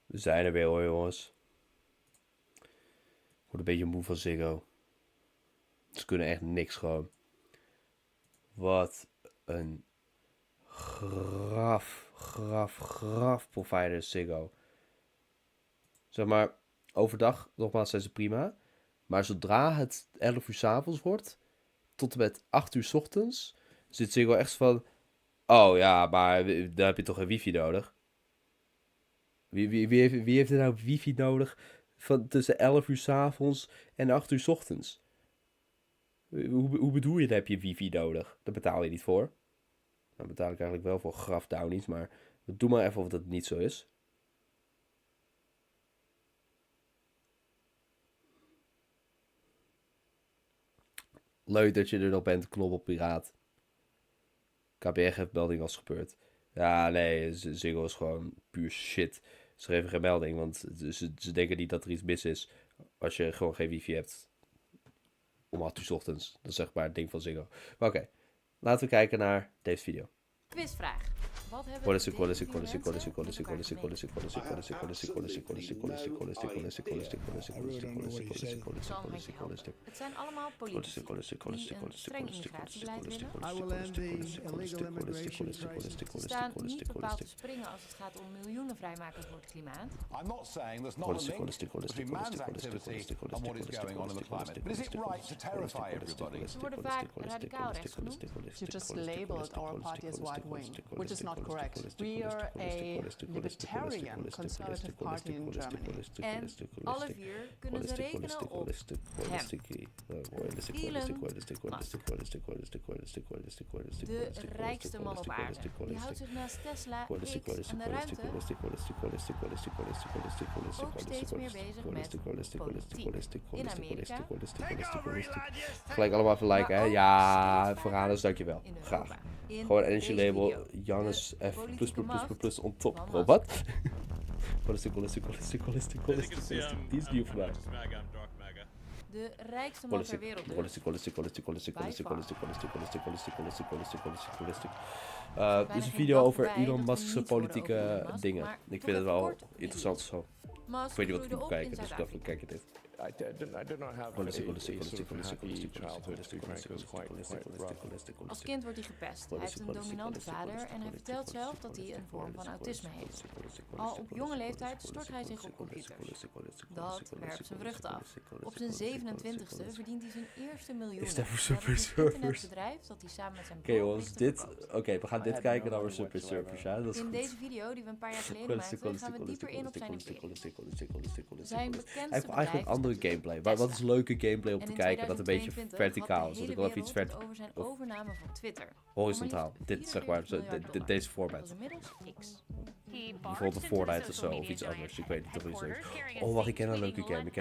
We zijn er weer hoor, jongens. Ik word een beetje moe van Ziggo. Ze kunnen echt niks gewoon. Wat een graf provider is Ziggo. Zeg maar, overdag, nogmaals, zijn ze prima. Maar zodra het 11 uur 's avonds wordt, tot en met 8 uur 's ochtends, zit Ziggo echt van... Oh ja, maar daar heb je toch geen wifi nodig? Wie heeft er nou wifi nodig van tussen 11 uur 's avonds en 8 uur 's ochtends? Hoe bedoel je, daar heb je wifi nodig? Daar betaal je niet voor. Daar betaal ik eigenlijk wel voor grafdownies, maar doe maar even of dat niet zo is. Leuk dat je er nog bent, knobbelpiraat. KPR heeft melding als gebeurd. Ja, nee, Ziggo is gewoon puur shit. Ze geven geen melding, want ze denken niet dat er iets mis is als je gewoon geen wifi hebt om 8 uur 's ochtends. Dat is zeg maar het ding van Ziggo. Maar oké, laten we kijken naar deze video. Quizvraag. Wat hebben deze vier mensen met elkaar gemeen? Het zijn allemaal politici die een streng immigratiebeleid willen. Ze staan niet bepaald te springen als het gaat om miljoenen vrijmakers voor het klimaat. I'm not saying there's not a link between man's activity and what is going on in the climate. But is it right to terrify everybody? Ze worden vaak radicaal rechts genoemd. You just labeled our party as right-wing, which is not correct. We are a libertarian conservative party in Germany. En alle vier kunnen ze rekenen op hem. Elon Musk. De rijkste man op aarde. Die houdt zich naast Tesla, X en de ruimte ook steeds meer bezig met politiek. In Amerika, Gelijk allemaal even liken, hè? Ja, Verraders, dankjewel. in Graag. Europa. In Gewoon deze energy label, video Janus de F++++ politieke macht on top. van Bro, Musk. wat? Holistic. Die is nieuw voor mij. De rijkste man ter wereld dus. Dit is een video over Elon Musk's politieke dingen. Ik vind het wel interessant zo. Musk Ik weet niet wat ik groeide moet op kijken, in dus ik dacht van kijk dit. I did not have a sort of happy childhood, to be frank. It was quite rough. Als kind wordt hij gepest. Hij heeft een dominante vader en hij vertelt zelf dat hij een vorm van autisme heeft. Al op jonge leeftijd stort hij zich op computers. Dat werpt zijn vruchten af. Op zijn 27e verdient hij zijn eerste miljoen. Is dat voor Met Super een Surfers? internetbedrijf dat hij samen met zijn Oké broer jongens, oprichtte verkoopt. we gaan dit kijken naar Super Surfers, ja? Dat is In goed. deze video die we een paar jaar geleden maakten, gaan we dieper in op zijn imperie. Zijn bekendste Hij heeft bedrijf eigenlijk is andere gameplay. Wat is leuke gameplay om te kijken? Dat een beetje verticaal is. Dat ik wel even iets over zijn overname van Twitter. horizontaal. Dit zeg maar, deze format. Dat is inmiddels X. Bijvoorbeeld een Fortnite of zo, of iets anders. Ik weet niet of iets is. Oh, wacht, ik ken een leuke game. Die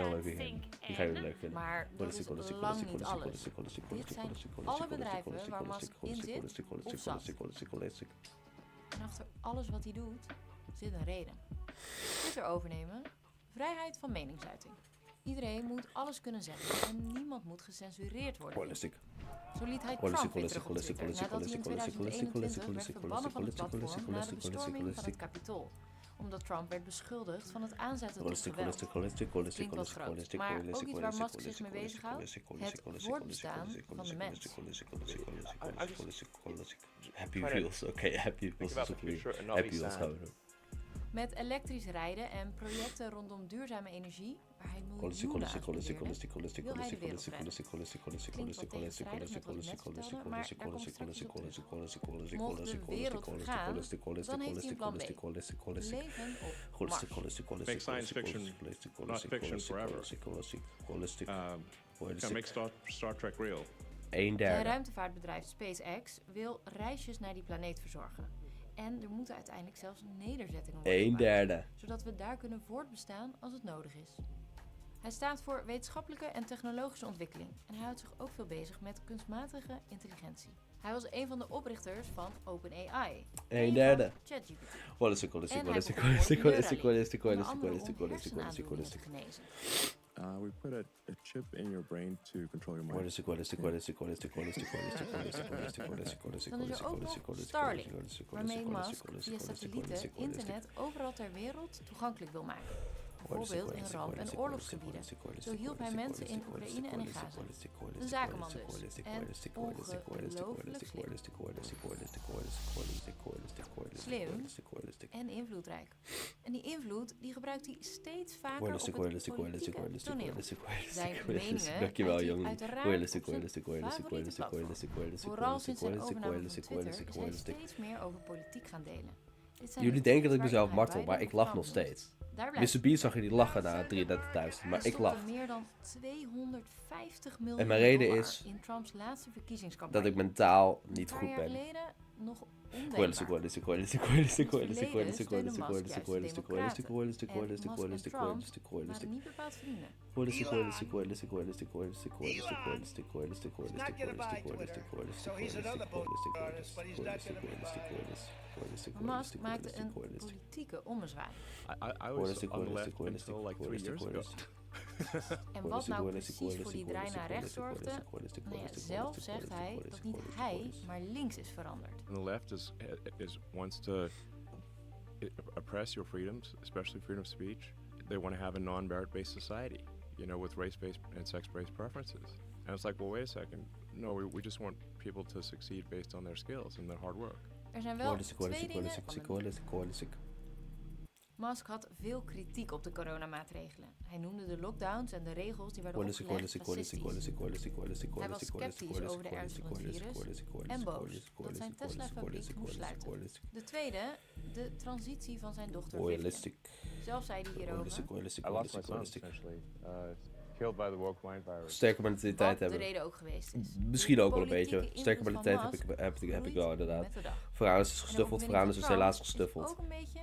ga je leuk vinden. Maar dat is lang niet alles. Dit zijn alle bedrijven waar Musk in zit of zat. En achter alles wat hij doet, zit een reden. Twitter overnemen, vrijheid van meningsuiting. Iedereen moet alles kunnen zeggen en niemand moet gecensureerd worden. Holistic. Zo liet hij Trump weer terug op Twitter nadat hij in 2021 werd verbannen van het platform na de bestorming van het Capitool. Omdat Trump werd beschuldigd van het aanzetten tot geweld. Klinkt wat groot, maar ook iets waar Musk zich mee bezighoudt, het voortbestaan van de mens. Happy Wheels, oké, Happy Wheels is ook weer. Happy Wheels houden. Met elektrisch rijden en projecten rondom duurzame energie, waar hij miljoenen aan spendeerde, wil hij de wereld redden. Klinkt wat tegenstrijdig met wat ik net vertelde, maar daar kom ik straks op terug. Mocht de wereld vergaan, dan heeft hij een plan B. Leven op Mars. Make science fiction not fiction forever. Make Star Trek real. Een Zijn derde. ruimtevaartbedrijf SpaceX wil reisjes naar die planeet verzorgen. En er moeten uiteindelijk zelfs nederzettingen worden Een gemaakt, derde. zodat we daar kunnen voortbestaan als het nodig is. Hij staat voor wetenschappelijke en technologische ontwikkeling en hij houdt zich ook veel bezig met kunstmatige intelligentie. Hij was een van de oprichters van OpenAI. Een derde. ChatGPT. Holistic. En hij begon Neuralink, onder andere om hersenaandoeningen te genezen. We put a chip in your brain to control your mind. Dan is er ook nog Starlink, waarmee Musk via satellieten internet overal ter wereld toegankelijk wil maken. Bijvoorbeeld in ramp- en oorlogsgebieden. Zo hielp hij mensen in Oekraïne en in Gaza. Een zakenman dus. En ongelooflijk slim. Slim en invloedrijk. En die invloed die gebruikt hij steeds vaker op het politieke toneel. Zijn meningen Dankjewel, uit jongen. uiteraard op zijn favoriete platform. Vooral sinds zijn overname van Twitter is hij steeds meer over politiek gaan delen. Jullie denken dat ik mezelf martel, maar ik lach nog steeds. Mr. Beast zag je niet lachen na 33.000, maar ik lach. Meer dan 250 miljoen En mijn reden dollar is in Trumps laatste verkiezingscampagne. dat ik mentaal niet goed ben. Nog Realistic. niet bepaald vrienden. Musk maakte een politieke ommezwaai. I was on the left until like 3 years ago. En wat nou precies voor die draai naar rechts zorgde? Nou ja, zelf zegt hij dat niet hij, maar links is veranderd. And the left wants to oppress your freedoms, especially freedom of speech. They want to have a non-merit-based society, with race-based and sex-based preferences. And it's like, well, wait a second. No, we just want people to succeed based on their skills and their hard work. Er zijn wel twee dingen. Musk had veel kritiek op de coronamaatregelen. Hij noemde de lockdowns en de regels die werden opgelegd racistisch. Hij was sceptisch over de ernst van het virus en boos dat zijn Tesla-fabriek moest sluiten. De tweede, de transitie van zijn dochter Vivian. Zelf zei hij hierover. I lost my son, essentially. Killed by the woke mind virus. Sterke mentaliteit hebben. De reden ook geweest is. Misschien ook wel een beetje. Sterke mentaliteit heb ik wel inderdaad. Veranus is gestuffeld, Veranus is helaas gestuffeld. Ook een beetje.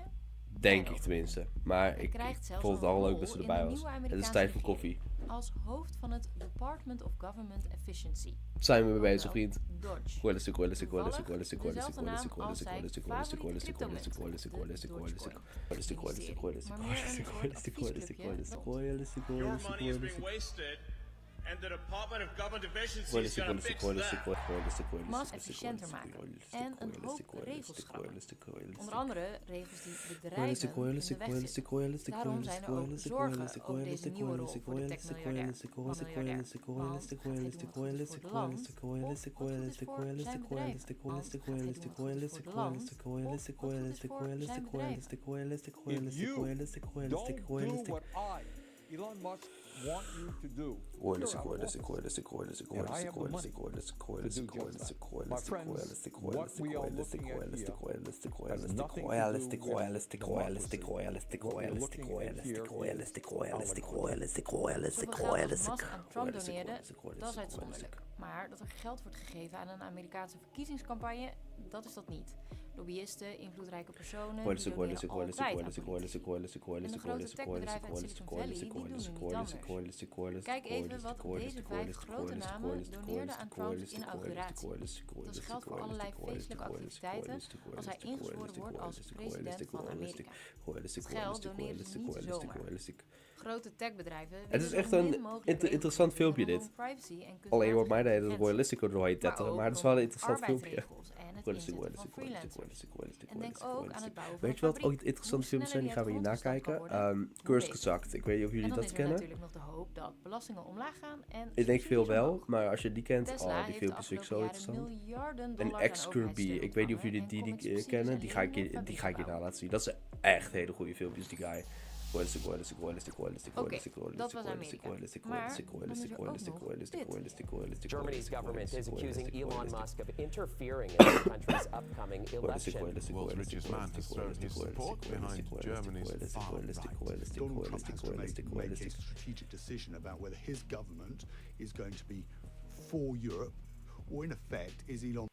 Denk ik tenminste. Maar ik vond het al leuk dat ze erbij was. Het is tijd voor koffie. Als hoofd van het Department of Government Efficiency. Zijn we mee bezig, vriend? Dezelfde naam als zijn favoriete cryptomunt, de Dogecoin. Your money is being wasted, and the Department of Government Efficiency is going to fix that. Musk efficiënter maken en een hoop regels schrappen. Onder andere regels die bedrijven in de weg zitten. Daarom zijn er ook zorgen over deze nieuwe rol voor de techmiljardair. Want gaat dit nu nog goed voor het land? Of wordt het voor zijn bedrijf? Want gaat dit nu nog goed voor het land? Of wordt het voor zijn bedrijf? If you don't do what Elon Musk want you to do. Realistic. And I have the money to do just that. My friends, what we are looking at here has nothing to do with democracy. What we're looking at here is Zoveel geld als Musk aan Trump doneerde, dat is uitzonderlijk. Maar dat er geld wordt gegeven aan een Amerikaanse verkiezingscampagne, dat is dat niet. Lobbyisten, invloedrijke personen, die doneren altijd aan politici. En de grote techbedrijven uit Silicon Valley, die doen nu niet anders. Kijk even wat deze 5 grote namen doneerden aan Trumps inauguratie. Dat is geld voor allerlei feestelijke activiteiten als hij ingezworen wordt als president van Amerika. Het geld doneren ze niet zomaar. Grote techbedrijven. Het is echt een interessant filmpje dit. Alleen wordt mij de hele Royalistiq doorheen tetteren, maar het is wel een interessant filmpje. En denk ook aan het bouwen van Weet je wat ook interessante filmpjes zijn? Die gaan we hier nakijken. Curse gezakt. Ik weet niet of jullie dat kennen. natuurlijk nog de hoop dat belastingen omlaag gaan en ik denk veel wel, maar als je die kent, die filmpjes vind ik zo interessant. En X-Kirby, ik weet niet of jullie die kennen. Die ga ik je na laten zien. Dat zijn echt hele goede filmpjes, die guy. Oké, dat was Amerika. Maar dan is er ook nog dit. Germany's government is accusing Elon Musk of interfering in the country's upcoming election. The world's richest man has thrown his support behind Germany's far-right. Donald Trump has to make a strategic decision about whether his government is going to be for Europe, or in effect, is Elon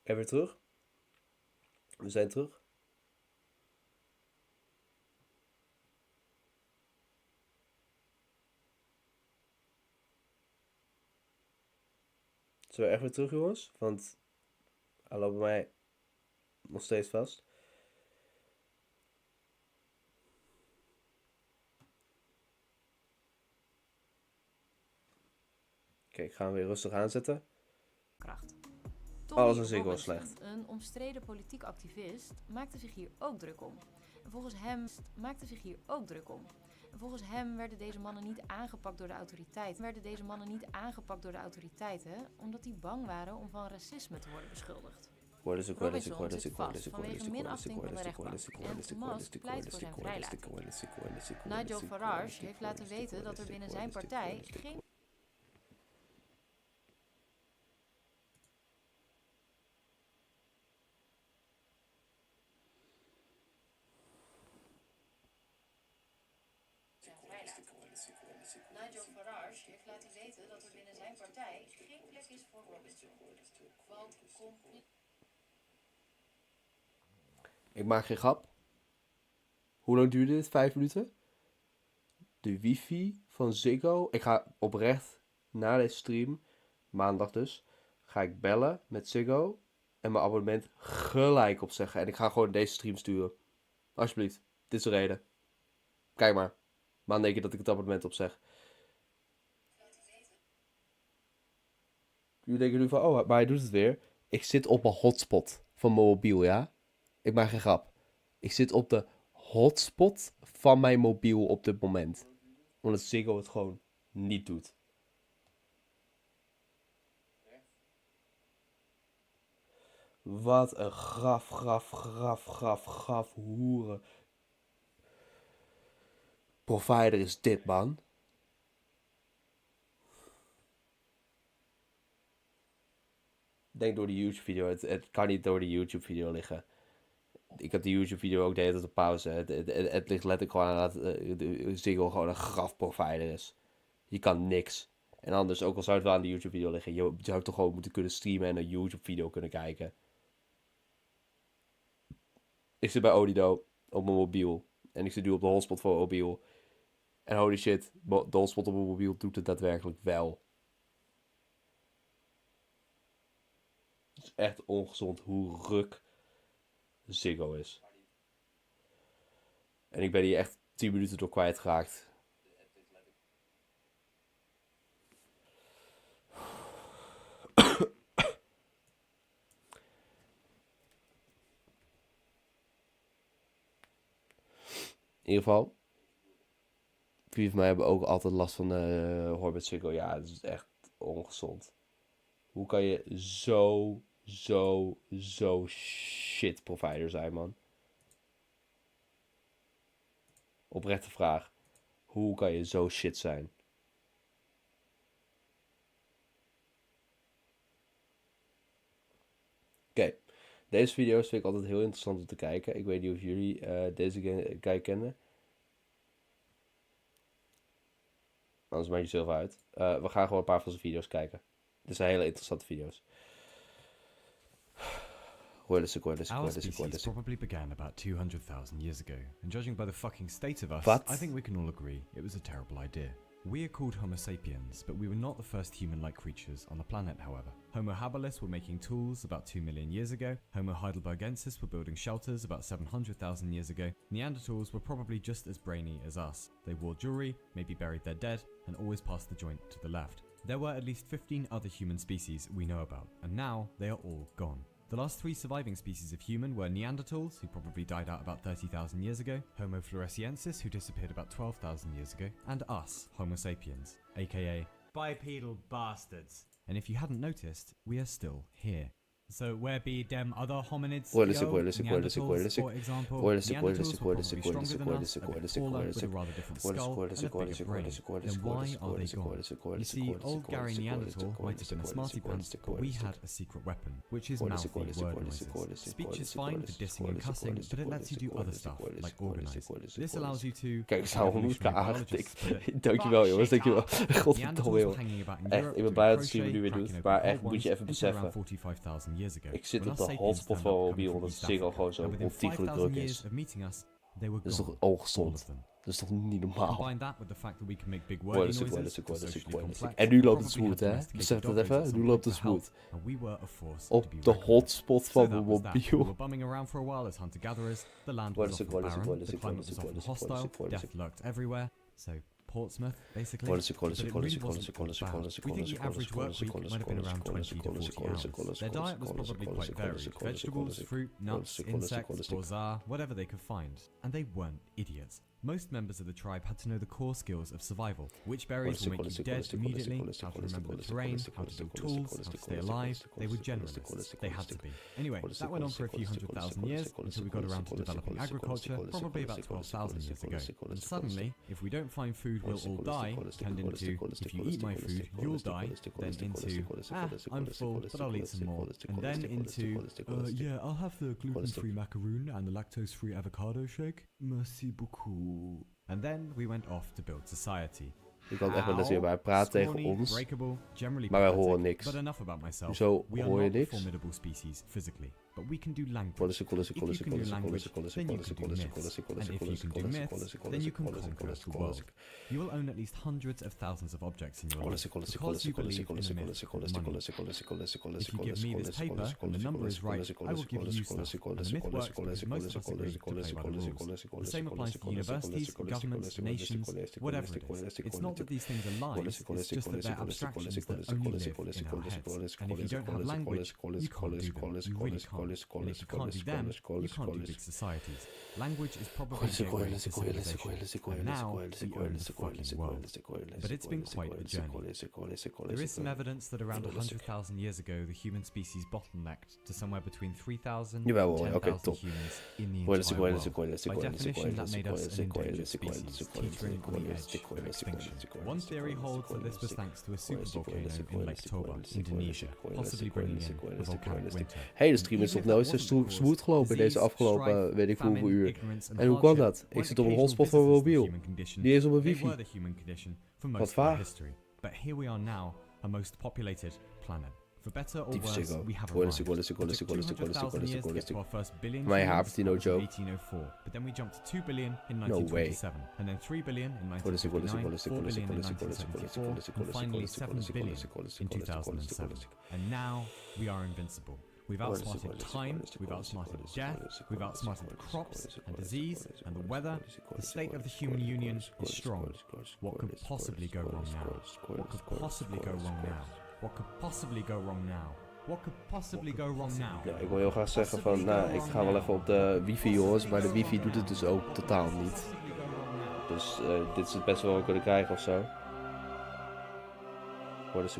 En weer terug. We zijn terug. Zijn we echt weer terug, jongens? Want hij loopt bij mij nog steeds vast. Oké, ik ga hem weer rustig aanzetten. Kracht. Alles is Ziggo slecht. Een omstreden politiek activist maakte zich hier ook druk om. En volgens hem werden deze mannen niet aangepakt door de autoriteiten. Omdat die bang waren om van racisme te worden beschuldigd. Robinson zit vast vanwege minachting van de rechtbank. En Musk pleit voor zijn vrijlating. Nigel Farage heeft laten weten dat er binnen zijn partij geen... Nigel Farage heeft laten weten dat er binnen zijn partij geen plek is voor Robinson. Want Ik maak geen grap. Hoe lang duurde dit? 5 minuten? De wifi van Ziggo. Ik ga oprecht na deze stream, maandag dus, ga ik bellen met Ziggo en mijn abonnement gelijk opzeggen. En ik ga gewoon deze stream sturen. Alsjeblieft. Dit is de reden. Kijk maar. Maar denk je dat ik het abonnement opzeg. Jullie denken nu van, oh, maar hij doet het weer. Ik zit op mijn hotspot van mijn mobiel, ja? Ik maak geen grap. Ik zit op de hotspot van mijn mobiel op dit moment. Omdat Ziggo het gewoon niet doet. Wat een graf hoeren. Provider is dit, man. Denk door de YouTube-video. Het kan niet door de YouTube-video liggen. Ik heb de YouTube-video ook de hele tijd op pauze. Het ligt letterlijk gewoon aan dat Ziggo gewoon een grafprovider is. Je kan niks. En anders, ook al zou het wel aan de YouTube-video liggen, je zou toch gewoon moeten kunnen streamen en een YouTube-video kunnen kijken. Ik zit bij Odido op mijn mobiel. En ik zit nu op de hotspot van mijn mobiel. En holy shit, de hotspot op mijn mobiel doet het daadwerkelijk wel. Het is echt ongezond hoe ruk Ziggo is. En ik ben hier echt 10 minuten door kwijtgeraakt. In ieder geval, vrienden van mij hebben ook altijd last van hoor met Ziggo. Ja, het is echt ongezond. Hoe kan je zo shit provider zijn, man? Oprechte vraag. Hoe kan je zo shit zijn? Oké. Deze video's vind ik altijd heel interessant om te kijken. Ik weet niet of jullie deze guy kennen. Anders maakt je zelf uit. We gaan gewoon een paar van zijn video's kijken. Dit zijn hele interessante video's. Our species probably began about 200,000 years ago, and judging by the fucking state of us, What? I think we can all agree it was a terrible idea. We are called Homo sapiens, but we were not the first human-like creatures on the planet, however. Homo habilis were making tools about 2 million years ago, Homo heidelbergensis were building shelters about 700,000 years ago, Neanderthals were probably just as brainy as us. They wore jewelry, maybe buried their dead, and always passed the joint to the left. There were at least 15 other human species we know about, and now they are all gone. The last 3 surviving species of human were Neanderthals, who probably died out about 30,000 years ago, Homo floresiensis, who disappeared about 12,000 years ago, and us, Homo sapiens, aka bipedal bastards. And if you hadn't noticed, we are still here. So where be them other hominids? Realistic. For example, Neanderthals were probably stronger than us, a bit taller with a rather different skull and a bigger brain. Then why are they gone? You see, old Gary Neanderthal might have been a smarty pants, but we had a secret weapon, which is mouthy word noises. Speech is fine for dissing and cussing, but it lets you do other stuff, like organize. This allows you to... Kijk, ik zou hem niet aangetikt. Dankjewel jongens, dankjewel. Godverdomme joh. Echt, ik ben blij dat de streamer nu weer doet, maar echt moet je even beseffen. years ago. Ik zit when op us de sapiens hotspot turned van up mobiel, coming omdat from Ziggo East gewoon Africa. zo And within ontiegelijk 5,000 druk years is. of meeting us, they were Dat is gone. toch All ongezond? of them. Dat is toch niet normaal? Combine that with the fact that we can make big wordy noises, Royalistiq. complex, En nu loopt het probably smooth, had hè? domesticated Besef dat doggos at even, some nu loopt point het to help, smooth. and we were a force to Op be de reckoned with. hotspot So van that mijn was that. We mobiel. were bumming around for a while as hunter-gatherers. The land was often barren, the climate was often hostile, death lurked everywhere. So Portsmouth, basically. But it really wasn't all bad. We think the average work week might have been around 20 to 40 hours. Their diet was probably quite varied. Vegetables, fruit, nuts, insects, bozar, whatever they could find. And they weren't idiots. Most members of the tribe had to know the core skills of survival. Which berries will make you dead immediately, how to remember the terrain, how to build tools, how to stay alive. They were generalists. They had to be. Anyway, that went on for a few 100,000 years until we got around to developing agriculture, probably about 12,000 years ago. And suddenly, if we don't find food, we'll all die, turned into, if you eat my food, you'll die, then into, I'm full, but I'll eat some more. And then into, yeah, I'll have the gluten-free macaroon and the lactose-free avocado shake. Merci beaucoup. And then we went off to build society. Ik kan echt wel eens weer bij praten tegen ons, maar wij horen niks. Zo hoor je niks. But we can do language. If you can do language, then you can do myths. And if you can do myths, then you can conquer the world. You will own at least hundreds of thousands of objects in your life because you believe in a myth called money. If you give me this paper and the number is right, I will give you stuff. And the myth works because most of us agree to play by the rules. The same applies to universities, governments, nations, whatever it is. It's not that these things are lies, it's just that they're abstractions that only live in our heads. And if you don't have language, you can't do them. You really can't. And if you can't do them, you can't do big societies. Language is probably the gateway to civilization, and now we own the fucking world. But it's been quite a journey. There is some evidence that around 100,000 years ago, the human species bottlenecked to somewhere between 3,000 and 10,000 humans in the entire world. By definition, that made us an endangered species, teetering on the edge of extinction. One theory holds that this was thanks to a supervolcano in Lake Toba, Indonesia, possibly bringing in a volcanic winter. Hele stream is tot nou is smooth gelopen deze afgelopen weet ik hoeveel uur. En hoe kwam dat? Ik zit op een hotspot van mijn mobiel. Die is op een wifi. Wat vaag. But here we are now, a most populated planet. For better or worse, we have arrived. It took 200,000 years to get to our first billion humans, in 1804. But then we jumped to 2 billion in 1927, and then 3 billion in 1959, 4 billion in 1974, and finally 7 billion in 2007. And now we are invincible. We've outsmarted time, we've outsmarted death, we've outsmarted crops and disease and the weather. The state of the human union is strong. What could possibly go wrong now? What could possibly go wrong now? What could possibly go wrong now? What could possibly go wrong now? Ja, ik wil heel graag zeggen van, nou, ik ga wel even op de wifi jongens, maar de wifi doet het dus ook totaal niet. Dus dit is het best wel wat we kunnen krijgen ofzo. Royalistiq.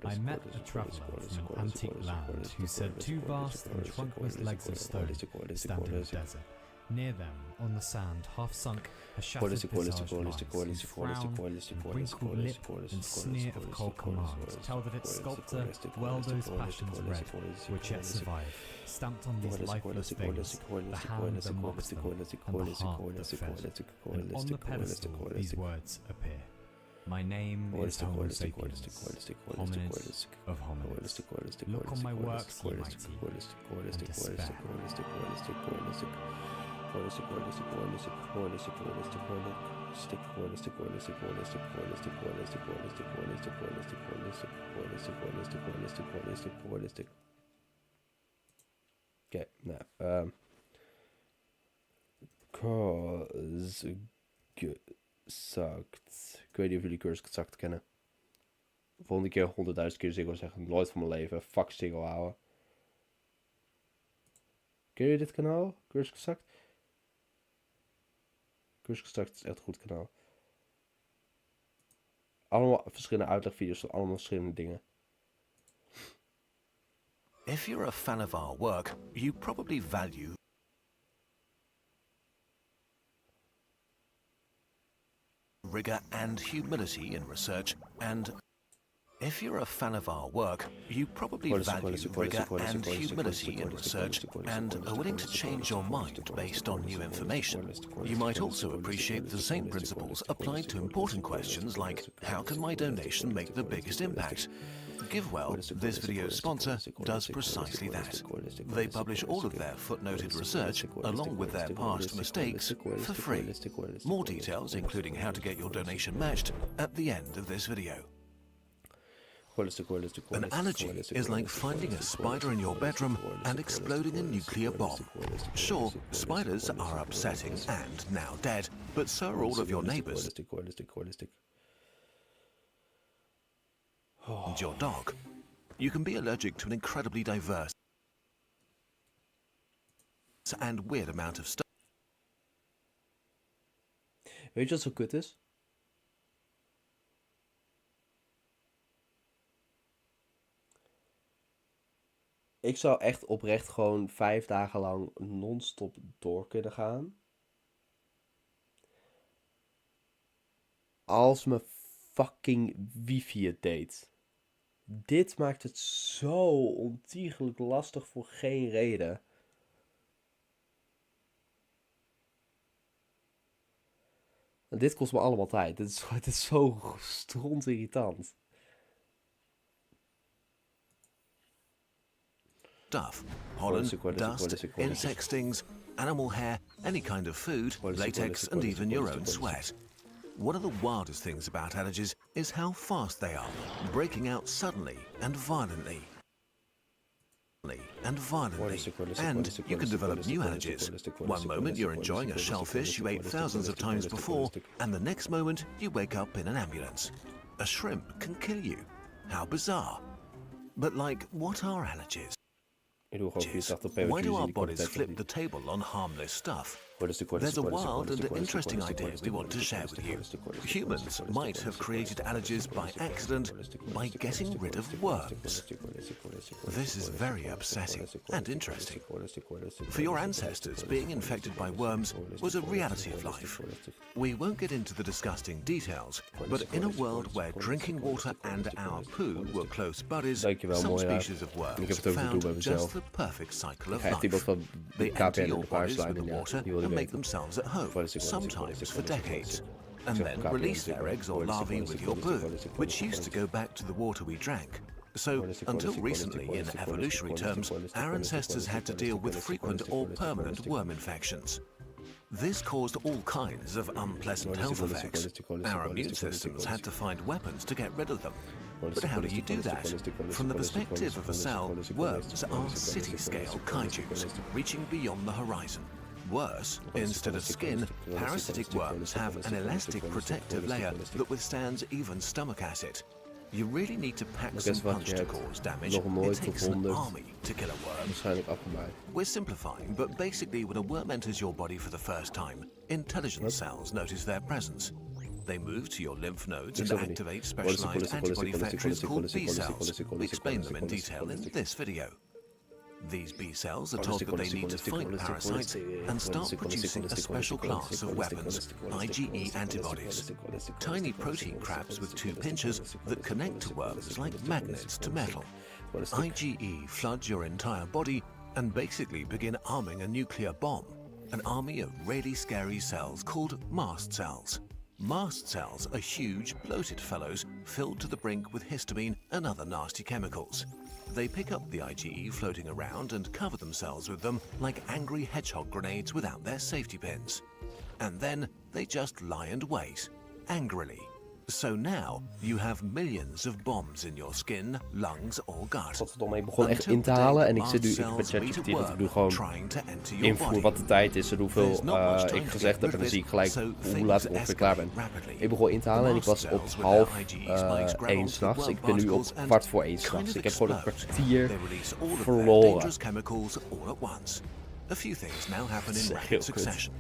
I met a traveller from an antique land who said 2 vast and trunkless legs of stone stand in the desert. Near them, on the sand, half sunk, a shattered visaged minds whose frown and wrinkled lip and sneer of cold command tell that its sculptor dwelled those passions red, which yet survive, stamped on these lifeless things, the hand that mocks them, and the heart that fed. And on the pedestal these words appear. My name is Homo sapiens, hominid of hominids. Look on my works, ye mighty, and despair. Okay, nou, Gesagt. Ik weet niet of jullie cursus exact kennen. Volgende keer 100.000 keer Ziggo zeggen. Nooit van mijn leven. Fuck Ziggo houden. Ken je dit kanaal? Cursus exact? Cursus exact is echt een goed kanaal. Allemaal verschillende uitlegvideo's van allemaal verschillende dingen. If you're a fan of our work, you probably value rigor and humility in research and If you're a fan of our work, you probably value rigor and humility in research and are willing to change your mind based on new information. You might also appreciate the same principles applied to important questions like, how can my donation make the biggest impact? GiveWell, this video's sponsor, does precisely that. They publish all of their footnoted research, along with their past mistakes, for free. More details, including how to get your donation matched, at the end of this video. An allergy is like finding a spider in your bedroom and exploding a nuclear bomb. Sure, spiders are upsetting and now dead, but so are all of your neighbors and your dog. You can be allergic to an incredibly diverse and weird amount of stuff. Weet je wat zo kut is? Ik zou echt oprecht gewoon 5 dagen lang non-stop door kunnen gaan. Als mijn fucking wifi het deed. Dit maakt het zo ontiegelijk lastig voor geen reden. En dit kost me allemaal tijd. Dit is zo strontirritant. Stuff. Pollen, dust, insect stings, animal hair, any kind of food, latex, and even your own sweat. One of the wildest things about allergies is how fast they are, breaking out suddenly and violently. And you can develop new allergies. One moment you're enjoying a shellfish you ate thousands of times before, and the next moment you wake up in an ambulance. A shrimp can kill you. How bizarre. But like, what are allergies? Why do our bodies flip the table on harmless stuff? There's a wild and interesting idea we want to share with you. Humans might have created allergies by accident by getting rid of worms. This is very upsetting and interesting. For your ancestors, being infected by worms was a reality of life. We won't get into the disgusting details, but in a world where drinking water and our poo were close buddies, some species of worms found just the perfect cycle of life. They enter your bodies with the water and make themselves at home, sometimes for decades, and then release their eggs or larvae with your poo, which used to go back to the water we drank. So, until recently, in evolutionary terms, our ancestors had to deal with frequent or permanent worm infections. This caused all kinds of unpleasant health effects. Our immune systems had to find weapons to get rid of them. But how do you do that? From the perspective of a cell, worms are city-scale kaijus, reaching beyond the horizon. Worse, instead of skin, parasitic worms have an elastic protective layer that withstands even stomach acid. You really need to pack some punch to cause damage. It takes an army to kill a worm. We're simplifying, but basically when a worm enters your body for the first time, intelligence cells notice their presence. They move to your lymph nodes and activate specialized antibody factories called B cells. We explain them in detail in this video. These B cells are told that they need to fight parasites and start producing a special class of weapons, IgE antibodies. Tiny protein crabs with 2 pinchers that connect to worms like magnets to metal. IgE floods your entire body and basically begin arming a nuclear bomb, an army of really scary cells called mast cells. Mast cells are huge, bloated fellows filled to the brink with histamine and other nasty chemicals. They pick up the IgE floating around and cover themselves with them like angry hedgehog grenades without their safety pins. And then they just lie and wait, angrily. So now you have millions of bombs in your skin, lungs or gut. Godverdomme, ik begon echt in te halen en ik zit nu met ChatGPT. Ik doe gewoon invoer wat de tijd is en hoeveel ik gezegd heb en dan zie ik gelijk hoe laat ik ongeveer klaar ben. Ik begon in te halen en ik was op 12:30 s'nachts. Ik ben nu op 1:15 s'nachts. Ik heb gewoon een kwartier verloren. A few things now happen in rapid succession.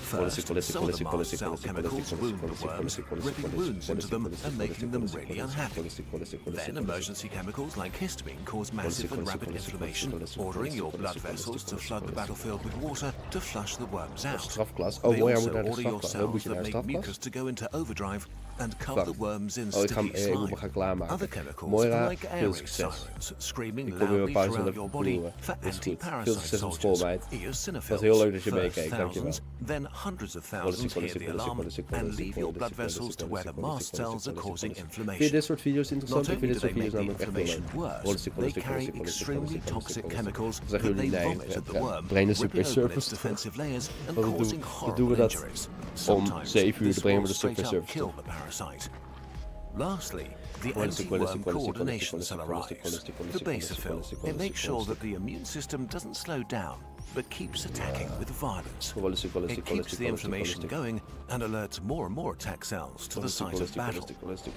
First, some of the mast cell chemicals wound the worms, ripping wounds into them and making them really unhappy. Then emergency chemicals like histamine cause massive and rapid inflammation, ordering your blood vessels to flood the battlefield with water to flush the worms out. They also order your cells that make mucus to go into overdrive and cover the worms in ik sticky slime. moet me gaan klaarmaken. Other chemicals Moira, are like veel airing succes. sirens, screaming Ik probeer mijn loudly pauze throughout even your te body ploeren. for Is goed. Veel anti-parasite succes op school, soldiers. meid. Eosinophils, Het was heel leuk dat je first meekeek, dankjewel. thousands, then hundreds of thousands hear the alarm and leave your blood vessels to where the mast cells are causing Vind je inflammation. dit soort video's interessant? Not Ik vind only dit do soort they video's make the namelijk echt heel inflammation leuk. worse, they carry extremely toxic chemicals Dan that zeggen they jullie nee. vomit at the worm, Brain is ripping super open its service. defensive layers and Dan causing doen horrible we dat injuries. om Sometimes 7 uur. this Dan brengen we will de straight super up service. kill the parasite. Lastly, the anti-worm coordination cell arrives. The basophil. It makes sure that the immune system doesn't slow down, but keeps attacking with violence. It keeps the inflammation going and alerts more and more attack cells to the site of battle.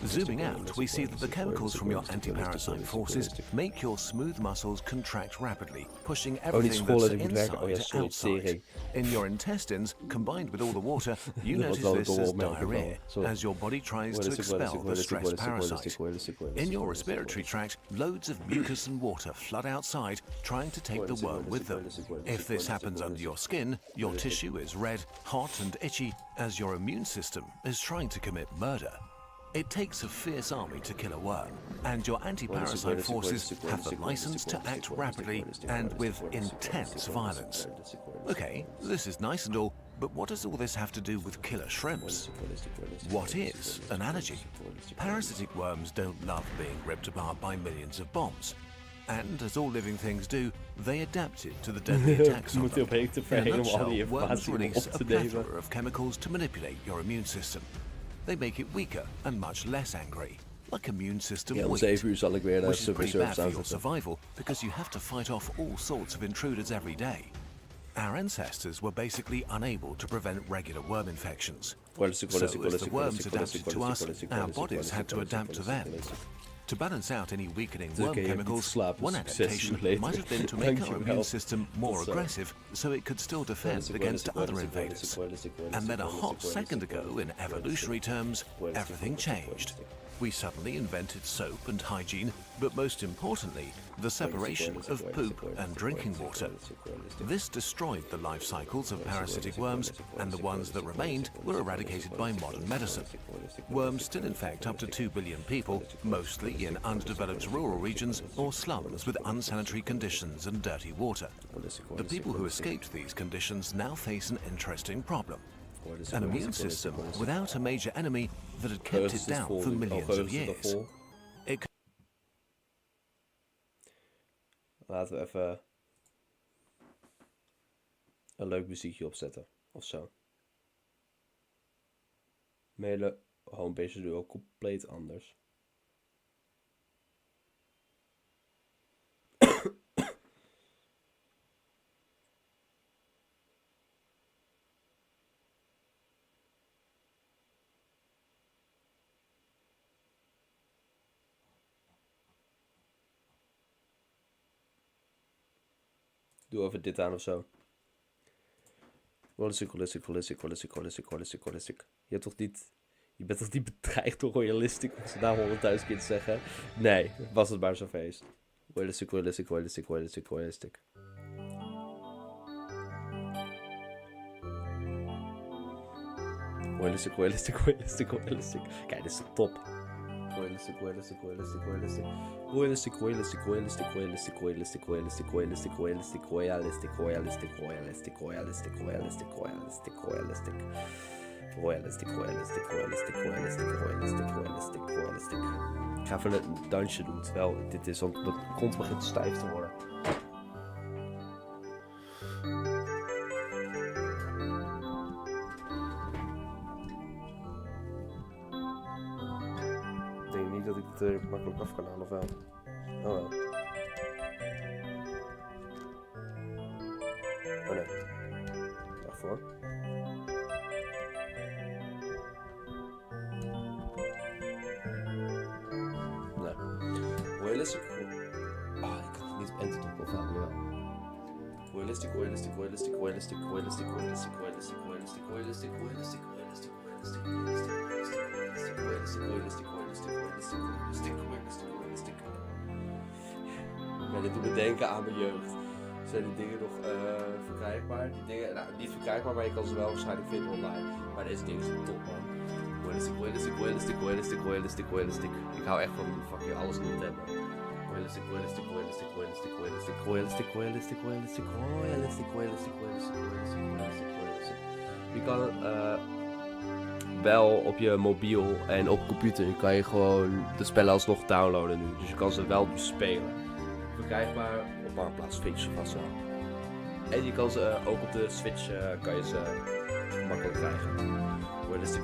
Zooming out, we see that the chemicals from your anti-parasite forces make your smooth muscles contract rapidly, pushing everything that's inside to outside. In your intestines, combined with all the water, you notice this as diarrhea, as your body tries to expel the stress parasite. In your respiratory tract, loads of mucus and water flood outside, trying to take the worm with them. If this happens under your skin, your tissue is red, hot and itchy, as your immune system is trying to commit murder. It takes a fierce army to kill a worm, and your anti-parasite forces have the license to act rapidly and with intense violence. Okay, this is nice and all, but what does all this have to do with killer shrimps? What is an allergy? Parasitic worms don't love being ripped apart by millions of bombs. And, as all living things do, they adapted to the deadly attacks on them. In a nutshell, worms release a plethora of chemicals to manipulate your immune system. They make it weaker and much less angry, like immune system Om weak, 7 uur zal ik weer which is super pretty bad service for your aanzetten. survival because you have to fight off all sorts of intruders every day. Our ancestors were basically unable to prevent regular worm infections. So as the worms adapted to us, our bodies had to adapt to them. To balance out any weakening worm chemicals, one adaptation might have been to make our immune system more aggressive so it could still defend against other invaders. And then a hot second ago, in evolutionary terms, everything changed. We suddenly invented soap and hygiene, but most importantly, the separation of poop and drinking water. This destroyed the life cycles of parasitic worms, and the ones that remained were eradicated by modern medicine. Worms still infect up to 2 billion people, mostly in underdeveloped rural regions or slums with unsanitary conditions and dirty water. The people who escaped these conditions now face an interesting problem. An immune system without a major enemy that had kept it down for millions of years. Laten we even een leuk muziekje opzetten, of zo. Mijn hele homepage is nu ook compleet anders. Doe even dit aan of zo. Royalistiq. Je bent toch niet bedreigd door Royalistiq? Als ze daar 100.000 keer te zeggen. Nee, was het maar zo'n feest. Royalistiq. Kijk, dit is top. Royalistiq. Ik ga even een dansje doen terwijl dit is, want mijn kont begint stijf te worden. Ik denk niet dat ik het er makkelijk af kan halen, of wel? Oh wel. Oh nee. Wacht voor. Nee. Royalistiq. Ah, ik kan het niet op enter drukken, of wel? Jawel. Royalistiq. Maar dit doet me denken aan mijn jeugd. Zijn die dingen nog verkrijgbaar? Die dingen, nou, niet verkrijgbaar, maar je kan ze wel waarschijnlijk vinden online. Maar deze dingen zijn top, man. Royalistiq. Ik hou echt van fucking alles Nintendo. Royalistiq. Je kan wel op je mobiel en op computer kan je gewoon de spellen alsnog downloaden nu. Dus je kan ze wel spelen. Verkrijgbaar op Marktplaats Switch vast wel. En je kan ze ook op de Switch kan je ze makkelijk krijgen. Royalistiq.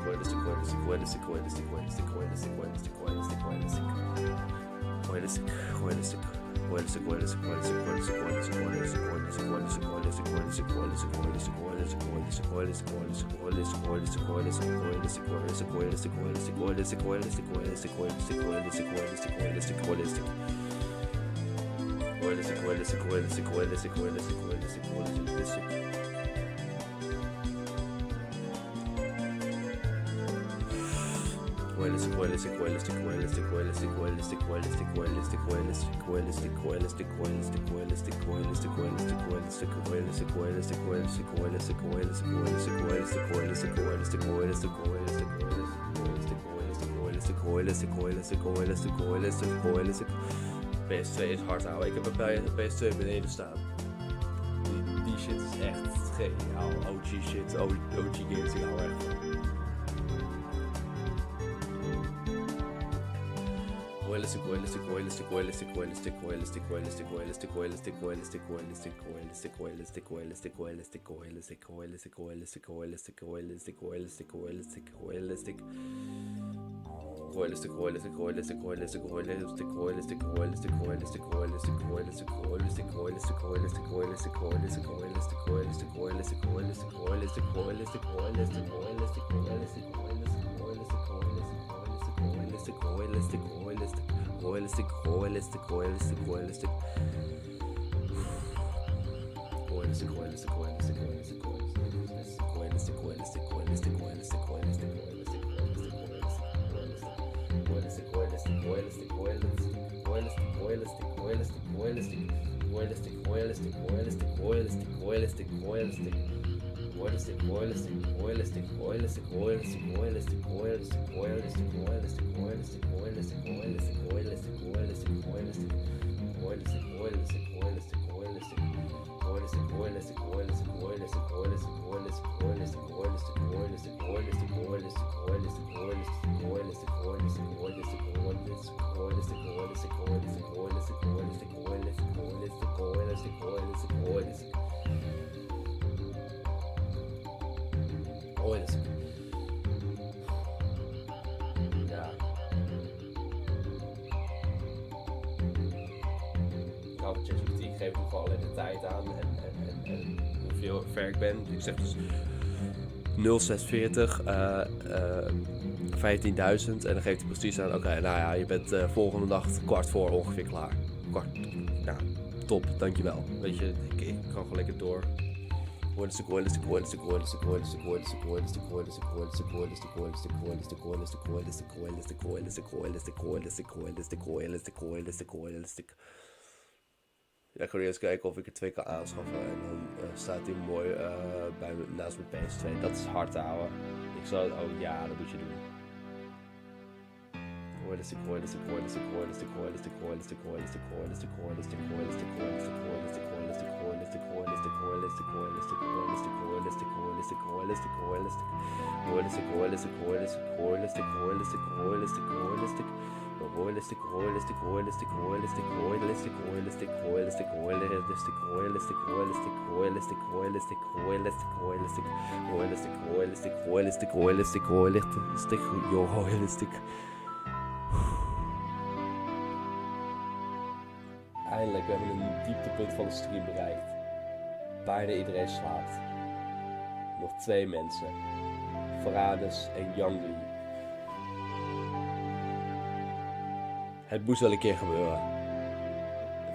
PS2 is hard houden. Ik heb er bij PS2 beneden staan. Die shit is echt geniaal. OG shit, OG games, ik hou echt van. Ja. Nou, ChatGPT, ik geef hem gewoon alleen de tijd aan en hoeveel ver ik ben. Ik zeg dus 0640 15.000 en dan geeft hij precies aan, oké, nou ja, je bent volgende nacht 15:15 ongeveer klaar. Nou, top, dankjewel. Weet je, ik kan gewoon lekker door. Ja, ik ga eerst kijken of ik er 2 kan aanschaffen en dan staat hij mooi naast mijn PS2. Dat is hard te houden. Ik zou, oh ja, dat moet je doen. Eindelijk, we hebben een dieptepunt van de stream bereikt. Bijna iedereen slaapt. Nog 2 mensen. Varadis en Youngly. Het moest wel een keer gebeuren.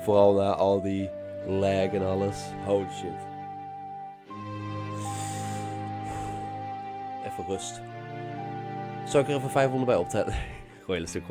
Vooral na al die lag en alles. Holy shit. Even rust. Zal ik er even 500 bij optellen? Royalistiq.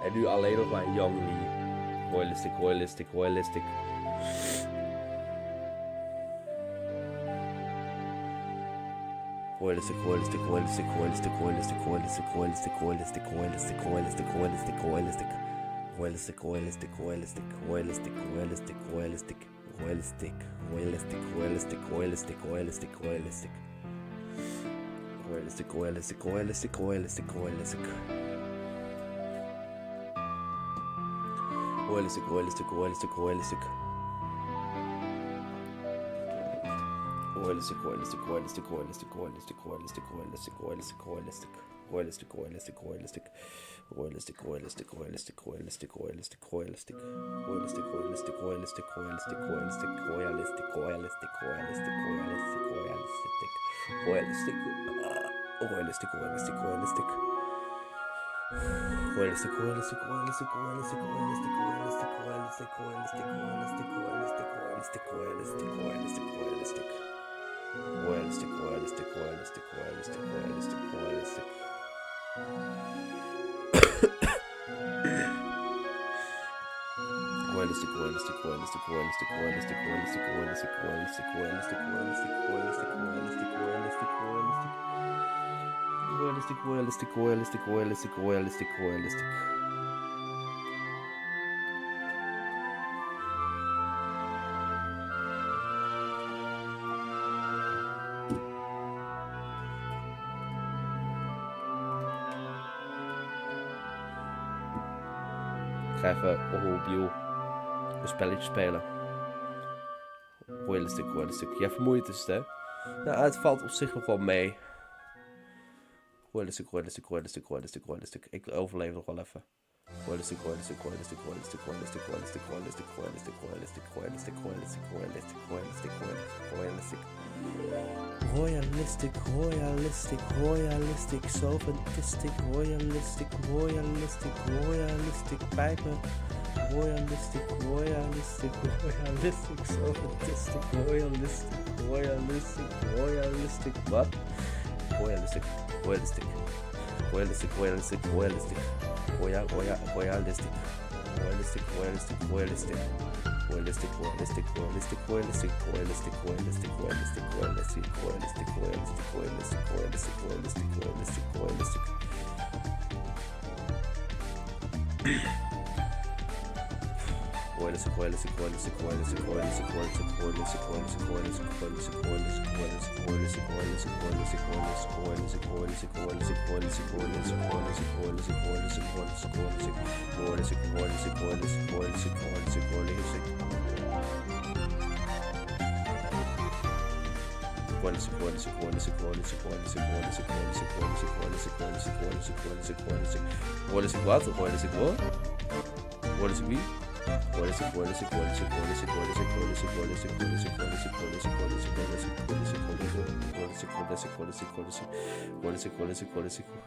En nu alleen nog maar Young Lee. Royalistiq. Ik ga even opnieuw een spelletje spelen. Royalistiq. Ja, vermoeiend is het, hè? Nou, het valt op zich nog wel mee. Royalistiq. Ik overleef nog wel even. Royalistiq. Sophistiq, royalistiq, pijpen. Royalistiq, sophistiq, royalistiq. Wat?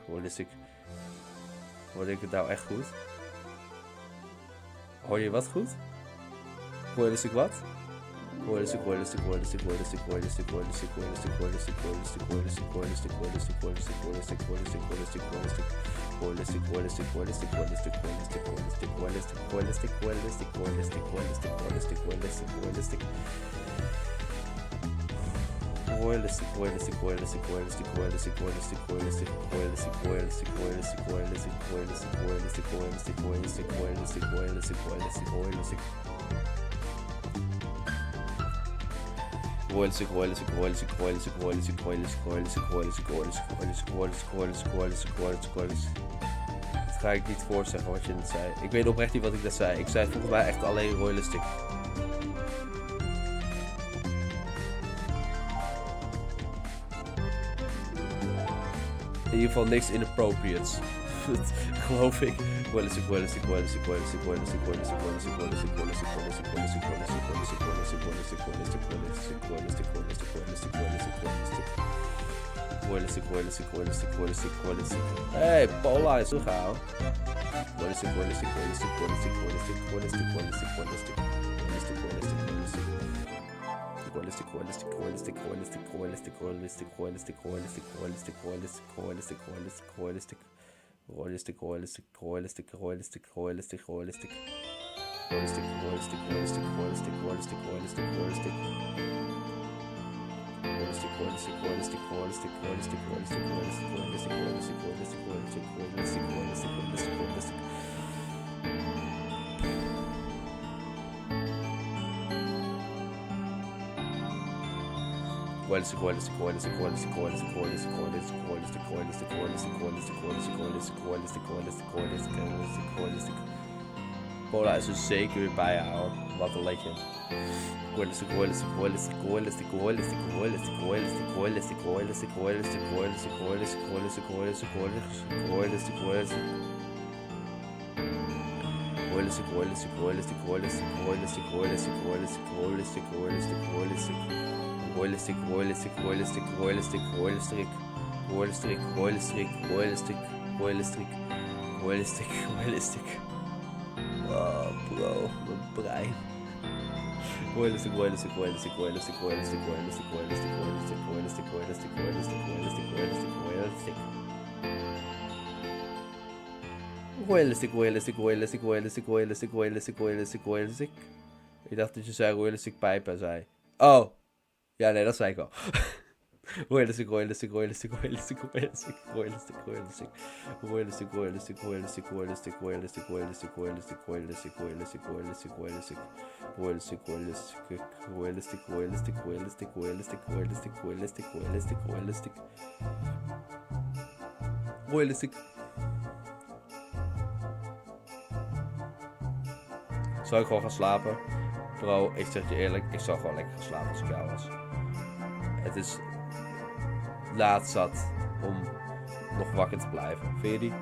Royalistiq. Hoorde ik het nou echt goed? Hoor je wat goed? Royalistiq wat? Royalistiq. Dat ga ik niet voorzeggen wat je net zei. Ik weet oprecht niet wat ik net zei. Ik zei volgens mij echt alleen Royalistiq. In ieder geval niks inappropriates. goed, geloof ik. Royalistiq. Hey, Paula is teruggehaald. Royalistiq. Paula is er zeker weer bij hoor. Wat een legend. Oh bro, mijn brein. Royalistiq. Ik dacht dat je zei Royalistiq pijpen zei. Oh. Ja, nee, dat zei ik al. Royalistiq. Zou ik gewoon gaan slapen? Bro, ik zeg je eerlijk, ik zou gewoon lekker gaan slapen als ik jou was. Het is laat zat om nog wakker te blijven. Vind je die?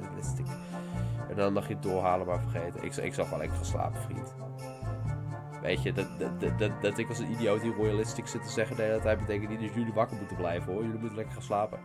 Royalistiq. En dan mag je het doorhalen, maar vergeten. Ik zal gewoon lekker gaan slapen, vriend. Weet je, dat ik als een idioot die Royalistiq zit te zeggen de hele tijd, betekent niet dat jullie wakker moeten blijven hoor. Jullie moeten lekker gaan slapen.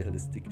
Royalistiq.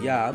Ja.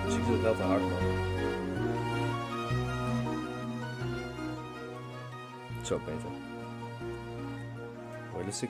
Dus ik doe het wel te hard, man. Zo beter. Royalistiq.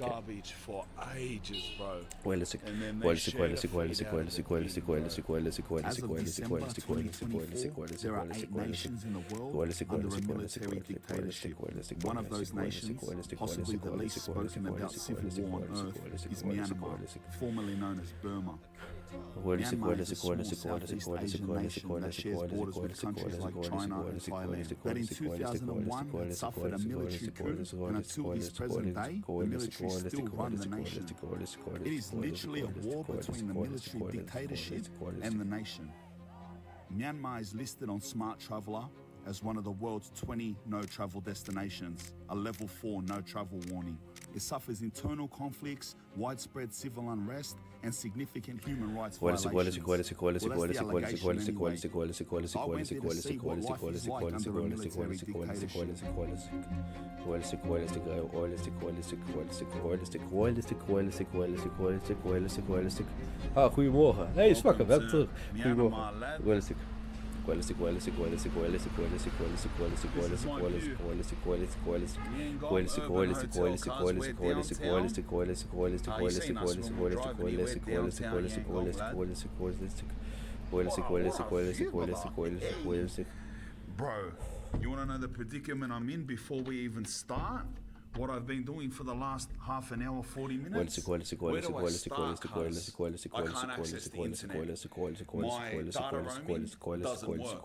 garbage for ages, bro. Royalistiq. And then they share the feed out of the thing, bro. As of December 2024, there are 8 nations in the world under a military dictatorship. One of those nations, possibly the least spoken about civil war on earth, is Myanmar, formerly known as Burma. Myanmar is a small Southeast Asian nation that shares borders with countries like China and Thailand. But in 2001, it suffered a military coup, and until this present day, the military still run the nation. It is literally a war between the military dictatorship and the nation. Myanmar is listed on Smart Traveller as one of the world's 20 no-travel destinations, a level 4 no-travel warning. It suffers internal conflicts, widespread civil unrest, and significant human rights violations. I went to see what life is like under a military dictatorship. Ah, goedemorgen. Hey, zwakke, we hebben terug. Goedemorgen. Royalistiq. Bro, you want to know the predicament I'm in before we even start? What I've been doing for the last half an hour, 40 minutes? Where do I start, cuz? I can't access the internet. My data roaming doesn't work.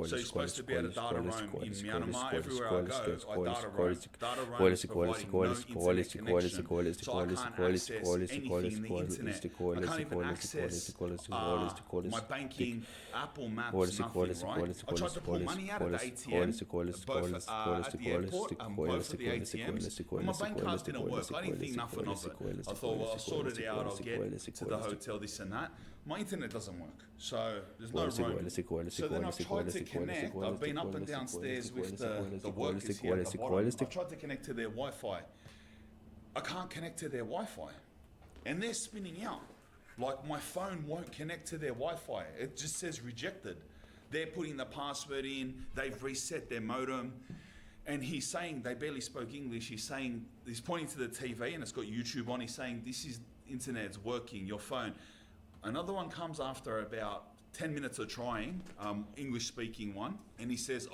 So you're supposed to be able to data roam in Myanmar. Everywhere I go, I data roam. Data roam is providing no internet connection. So I can't access anything in the internet. I can't even access my banking, Apple Maps, nothing, right? I tried to pull money out of the ATM, both at the airport and both of the ATMs. And my bank cards didn't work. I didn't think nothing of it. I thought, well, I'll sort it out. I'll get to the hotel, this and that. My internet doesn't work. So there's no roaming. So then I've tried to connect. I've been up and downstairs with the workers here at the bottom. I've tried to connect to their Wi-Fi. I can't connect to their Wi-Fi. And they're spinning out. Like my phone won't connect to their Wi-Fi. It just says rejected. They're putting the password in. They've reset their modem. And he's saying, they barely spoke English, he's saying, he's pointing to the TV and it's got YouTube on, he's saying, this is, internet's working, your phone. Another one comes after about 10 minutes of trying, English speaking one, and he says,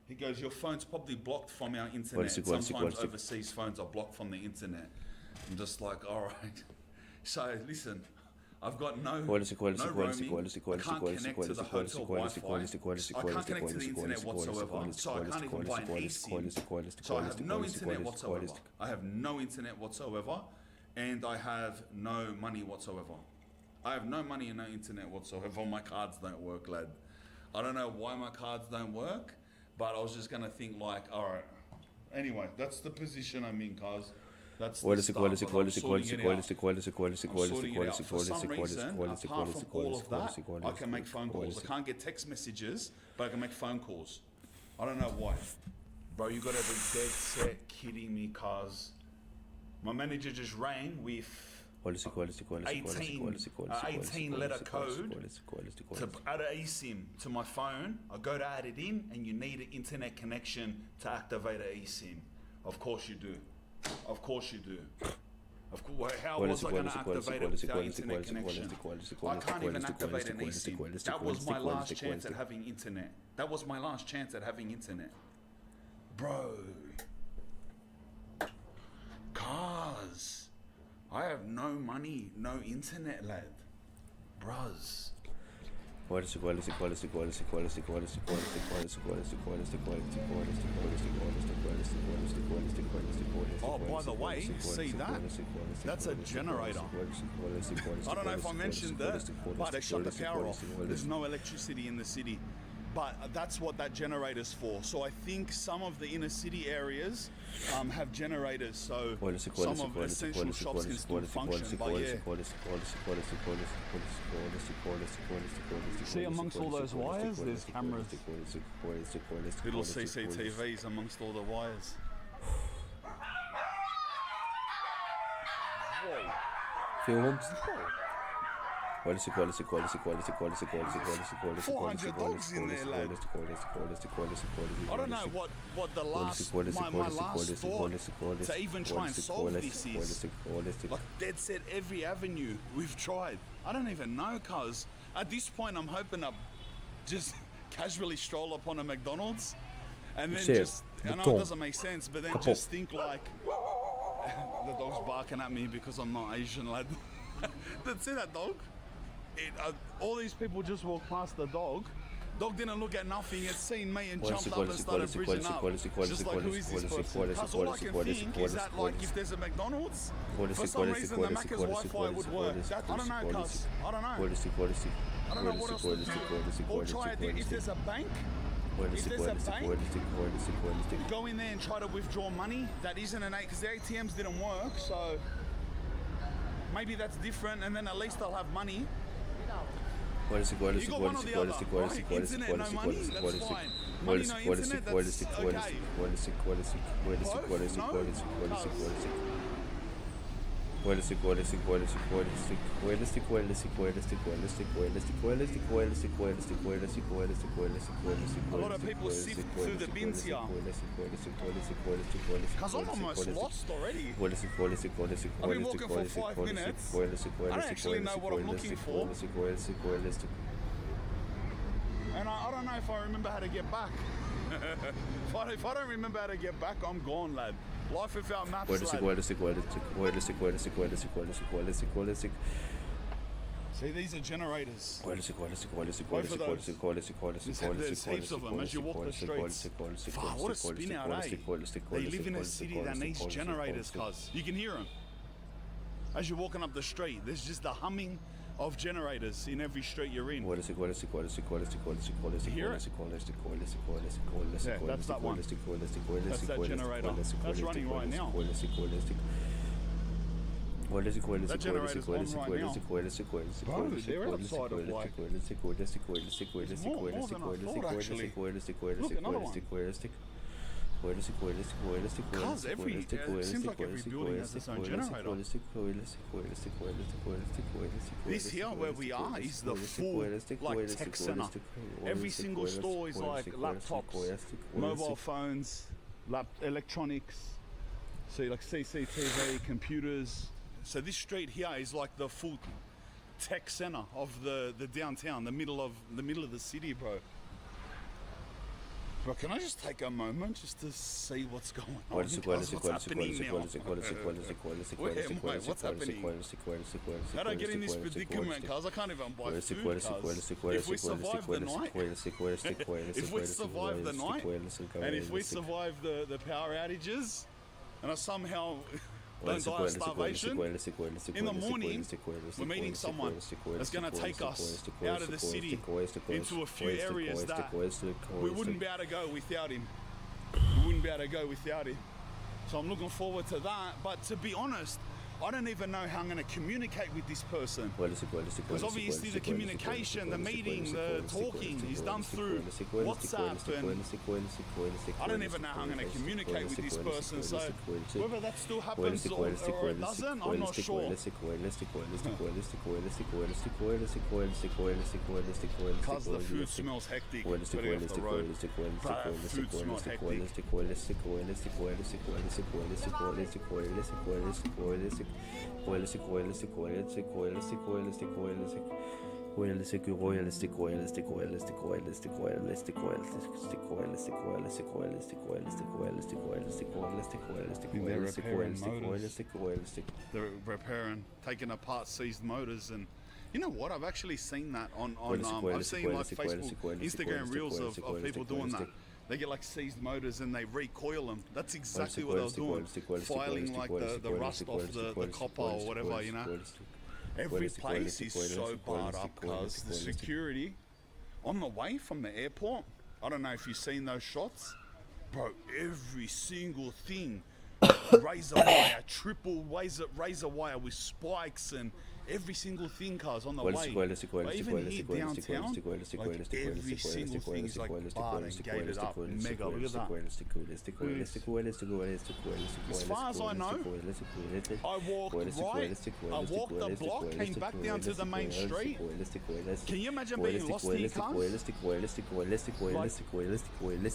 he goes, your phone's probably blocked from our internet. Sometimes overseas phones are blocked from the internet. I'm just like, all right. So listen, I've got no roaming. I can't connect to the hotel Wi-Fi. I can't connect to the internet whatsoever. So I can't even buy an eSIM. So I have no internet whatsoever. I have no internet whatsoever. And I have no money whatsoever. I have no money and no internet whatsoever. My cards don't work, lad. I don't know why my cards don't work, but I was just going to think like, all right. Anyway, that's the position I'm in, cuz. That's the stuff, I'm sorting it out. For some reason, apart from all of that, I can make phone calls. I can't get text messages, but I can make phone calls. I don't know why. Bro, you gotta be dead set kidding me, cuz. My manager just rang with 18 letter code to add an eSIM to my phone. I go to add it in, and you need an internet connection to activate an eSIM. Of course you do. Of course you do. Of course, how was I going to activate it without internet connection? I can't even activate an eSIM. That was my last chance at having internet. That was my last chance at having internet. Bro. Cars. I have no money, no internet, lad. Bruz. Oh, by the way, see that? That's a generator. I don't know if I mentioned that, but they shut the power off. There's no electricity in the city. But that's what that generator's for. So I think some of the inner city areas have generators, so some of the essential shops can still function. But yeah. See amongst all those wires, there's cameras. Little CCTVs amongst all the wires. Veel hond. 400 dogs in there, lad. I don't know what the last, my last thought to even try and solve this is. Like dead set every avenue we've tried. I don't even know, cuz at this point I'm hoping to just casually stroll up on a McDonald's and then just, I know it doesn't make sense, but then just think like, the dog's barking at me because I'm not Asian, lad. See that dog? All these people just walked past the dog. Dog didn't look at nothing, it's seen me and jumped up and started bridging up. Just like, who is this person? Because all I can think is that, like, if there's a McDonald's, for some reason the Macca's Wi-Fi would work. I don't know, cuz. I don't know. I don't know what else to do. Or try it if there's a bank. If there's a bank, go in there and try to withdraw money. That isn't an because the ATMs didn't work, so maybe that's different, and then at least I'll have money. You got one or the other, right? Internet, no money, that's fine. Money, no internet, that's okay. Both? No? A lot of people sift through the bins here. Cause I'm almost lost already. I've been walking for 5 minutes. I don't actually know what I'm looking for. And I don't know if I remember how to get back. If I don't remember how to get back, I'm gone, lad. Life without maps, lad. See, these are generators. Both of those. There's heaps of them as you walk the streets. Fuck, what a spin out, eh? They live in a city that needs generators, cuz. You can hear them. As you're walking up the street, there's just the humming of generators in every street you're in. You hear it? Yeah, that's that one. That's that generator. That's running right now. That generator's on right now. Bro, they're outside of like... It's more than I thought, actually. Look, another one. Cause it seems like every building has its own generator. This here where we are is the full like tech center. Every single store is like laptops, mobile phones, electronics, so like CCTV, computers. So this street here is like the full tech center of the downtown, the middle of the city, bro. Bro, can I just take a moment just to see what's going on? What's happening now? What's happening? How do I get in this predicament, cuz? I can't even buy food, cuz. If we survive the night, if we survive the night, and if we survive the power outages, and I somehow don't die of starvation, in the morning, we're meeting someone that's going to take us out of the city into a few areas that we wouldn't be able to go without him. So I'm looking forward to that. But to be honest, I don't even know how I'm going to communicate with this person. Because obviously the communication, the meeting, the talking is done through WhatsApp, and I don't even know how I'm going to communicate with this person. So whether that still happens or it doesn't, I'm not sure. Because the food smells hectic. Putting off the road. But food smells hectic. They're repairing, taking apart seized motors, and you know what? I've actually seen that on I've seen like Facebook, Instagram reels of people doing that. They get like seized motors and they recoil them. That's exactly what they were doing. Filing like the rust off the copper or whatever, you know. Every place is so barred up because the security on the way from the airport, I don't know if you've seen those shots. Bro, every single thing, razor wire, triple razor wire with spikes, and every single thing cars on the way. But even here downtown, like every single thing is like barred and gated up. Mega, look at that. As far as I know, I walked right, I walked the block, came back down to the main street. Can you imagine being lost here, cars?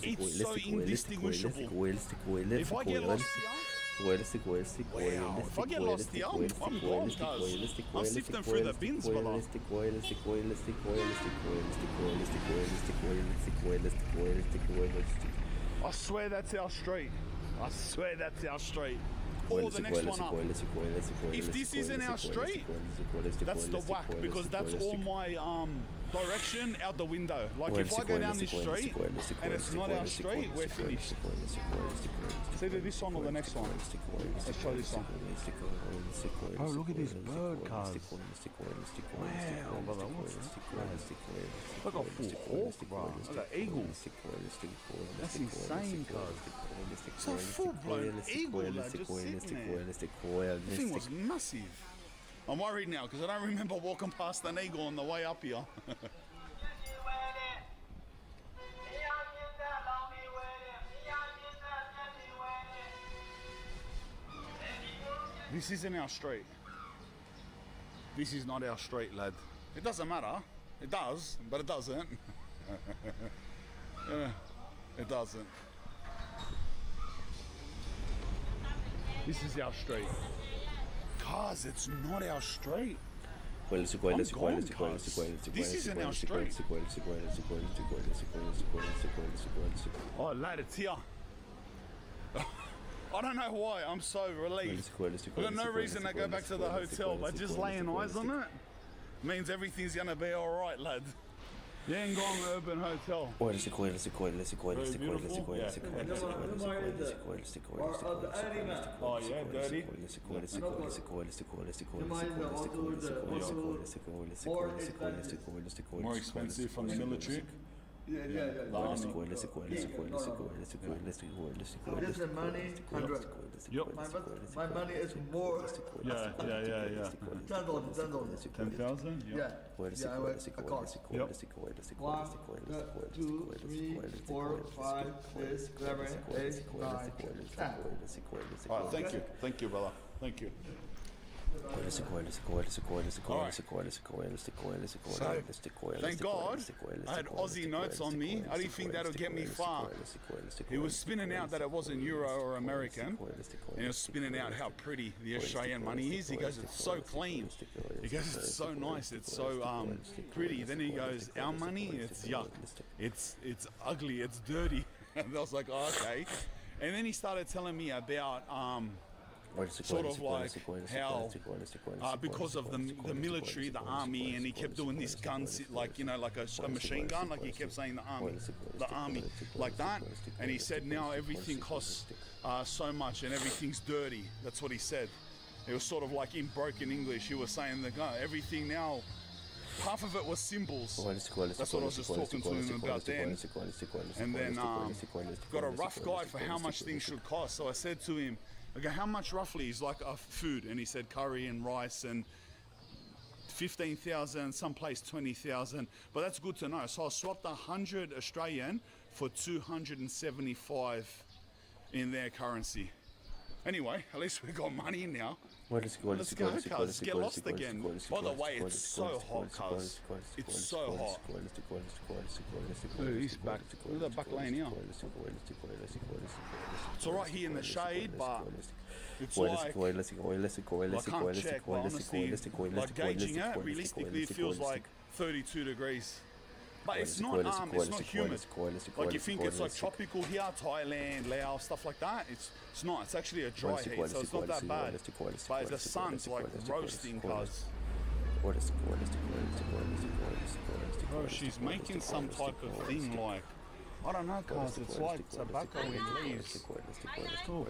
It's so indistinguishable. If I get lost here, wow, if I get lost here, I'm gone, cuz. I'm sifting through the bins, brother. I swear that's our street. I swear that's our street. Or the next one up. If this isn't our street, that's the whack, because that's all my direction out the window. Like if I go down this street and it's not our street, we're finished. It's either this one or the next one. Let's try this one. Oh, look at this bird, cuz. Wow, brother, what's that? Look at full hawk, bro. Look at eagle. That's insane, cuz. It's a full-blown eagle that just sitting there. The thing was massive. I'm worried now because I don't remember walking past an eagle on the way up here. This isn't our street. This is not our street, lad. It doesn't matter. It does, but it doesn't. Yeah, it doesn't. This is our street. Cars, it's not our street. This isn't our street. Oh, lad, it's here. I don't know why, I'm so relieved. I've got no reason to go back to the hotel, but just laying eyes on it means everything's gonna be alright, lad. Yangon Urban Hotel. Oh yeah, dirty. More expensive from the military. Yeah. The army. This is money, 100. Yep. My money is more. Yeah. $10. 10,000? Yeah. Yeah, I went a car. Yep. 1, 2, 3, 4, 5, 6, 7, 8, 9, 10. Alright, thank you, brother. Thank you. So, thank God I had Aussie notes on me. I didn't think that would get me far. He was spinning out that it wasn't Euro or American, and he was spinning out how pretty the Australian money is. He goes, it's so clean. He goes, it's so nice. It's so pretty. Then he goes, our money, it's yuck. It's ugly. It's dirty. And I was like, oh, okay. And then he started telling me about sort of like how because of the military, the army, and he kept doing this gun, like, you know, like a machine gun, like he kept saying the army, like that. And he said now everything costs so much and everything's dirty. That's what he said. It was sort of like in broken English. He was saying that everything now, half of it was symbols. That's what I was just talking to him about then. And then got a rough guide for how much things should cost. So I said to him, okay, how much roughly is like a food? And he said curry and rice and 15,000, someplace 20,000. But that's good to know. So I swapped 100 Australian for 275 in their currency. Anyway, at least we got money now. Let's go, cuz. Get lost again. By the way, it's so hot, cuz. It's so hot. Look, he's back. Look at that back lane here. It's alright here in the shade, but it's like, I can't check, but honestly, like gauging it, realistically, it feels like 32 degrees. But it's not humid. Like you think it's like tropical here, Thailand, Laos, stuff like that. It's not. It's actually a dry heat, so it's not that bad. But the sun's like roasting, cuz. Bro, she's making some type of thing like, I don't know, cuz it's like tobacco with leaves. Cool.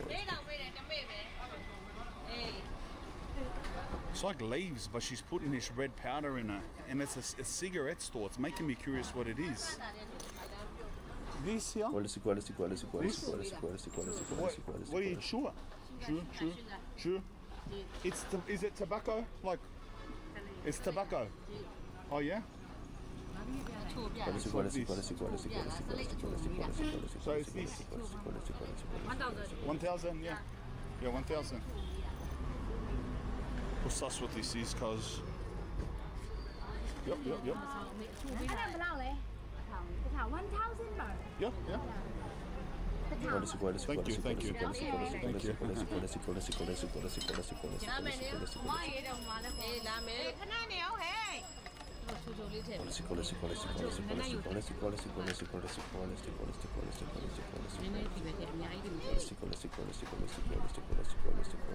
It's like leaves, but she's putting this red powder in it, and it's a cigarette store. It's making me curious what it is. This here? What are you chew? Chew? Is it tobacco? Like It's tobacco. Oh yeah? So it's this. 1,000, yeah. Yeah, 1,000. We'll suss what this is, cause. Yep. Yep. Thank you.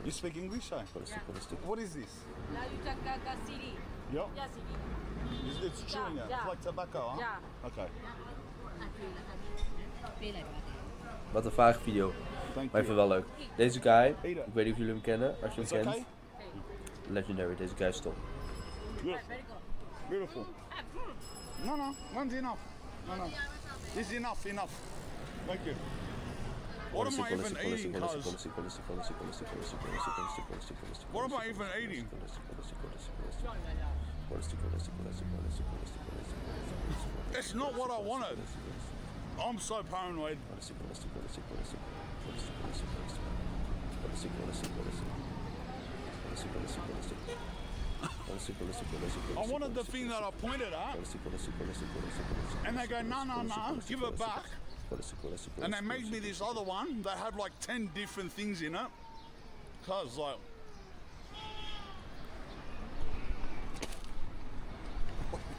You speak English, eh? What is this? Yep. It's chewing it. It's like tobacco, huh? Okay. Wat een vage video. Maar even wel leuk. Deze guy, ik weet niet of jullie hem kennen. Als je hem kent. Legendary, deze guy is top. Beautiful. No, one's enough. No. This is enough. Thank you. What am I even eating, cuz? What am I even eating? It's not what I wanted. I'm so paranoid. I wanted the thing that I pointed at, and they go, no, give it back. And they made me this other one that had like 10 different things in it. Cause like,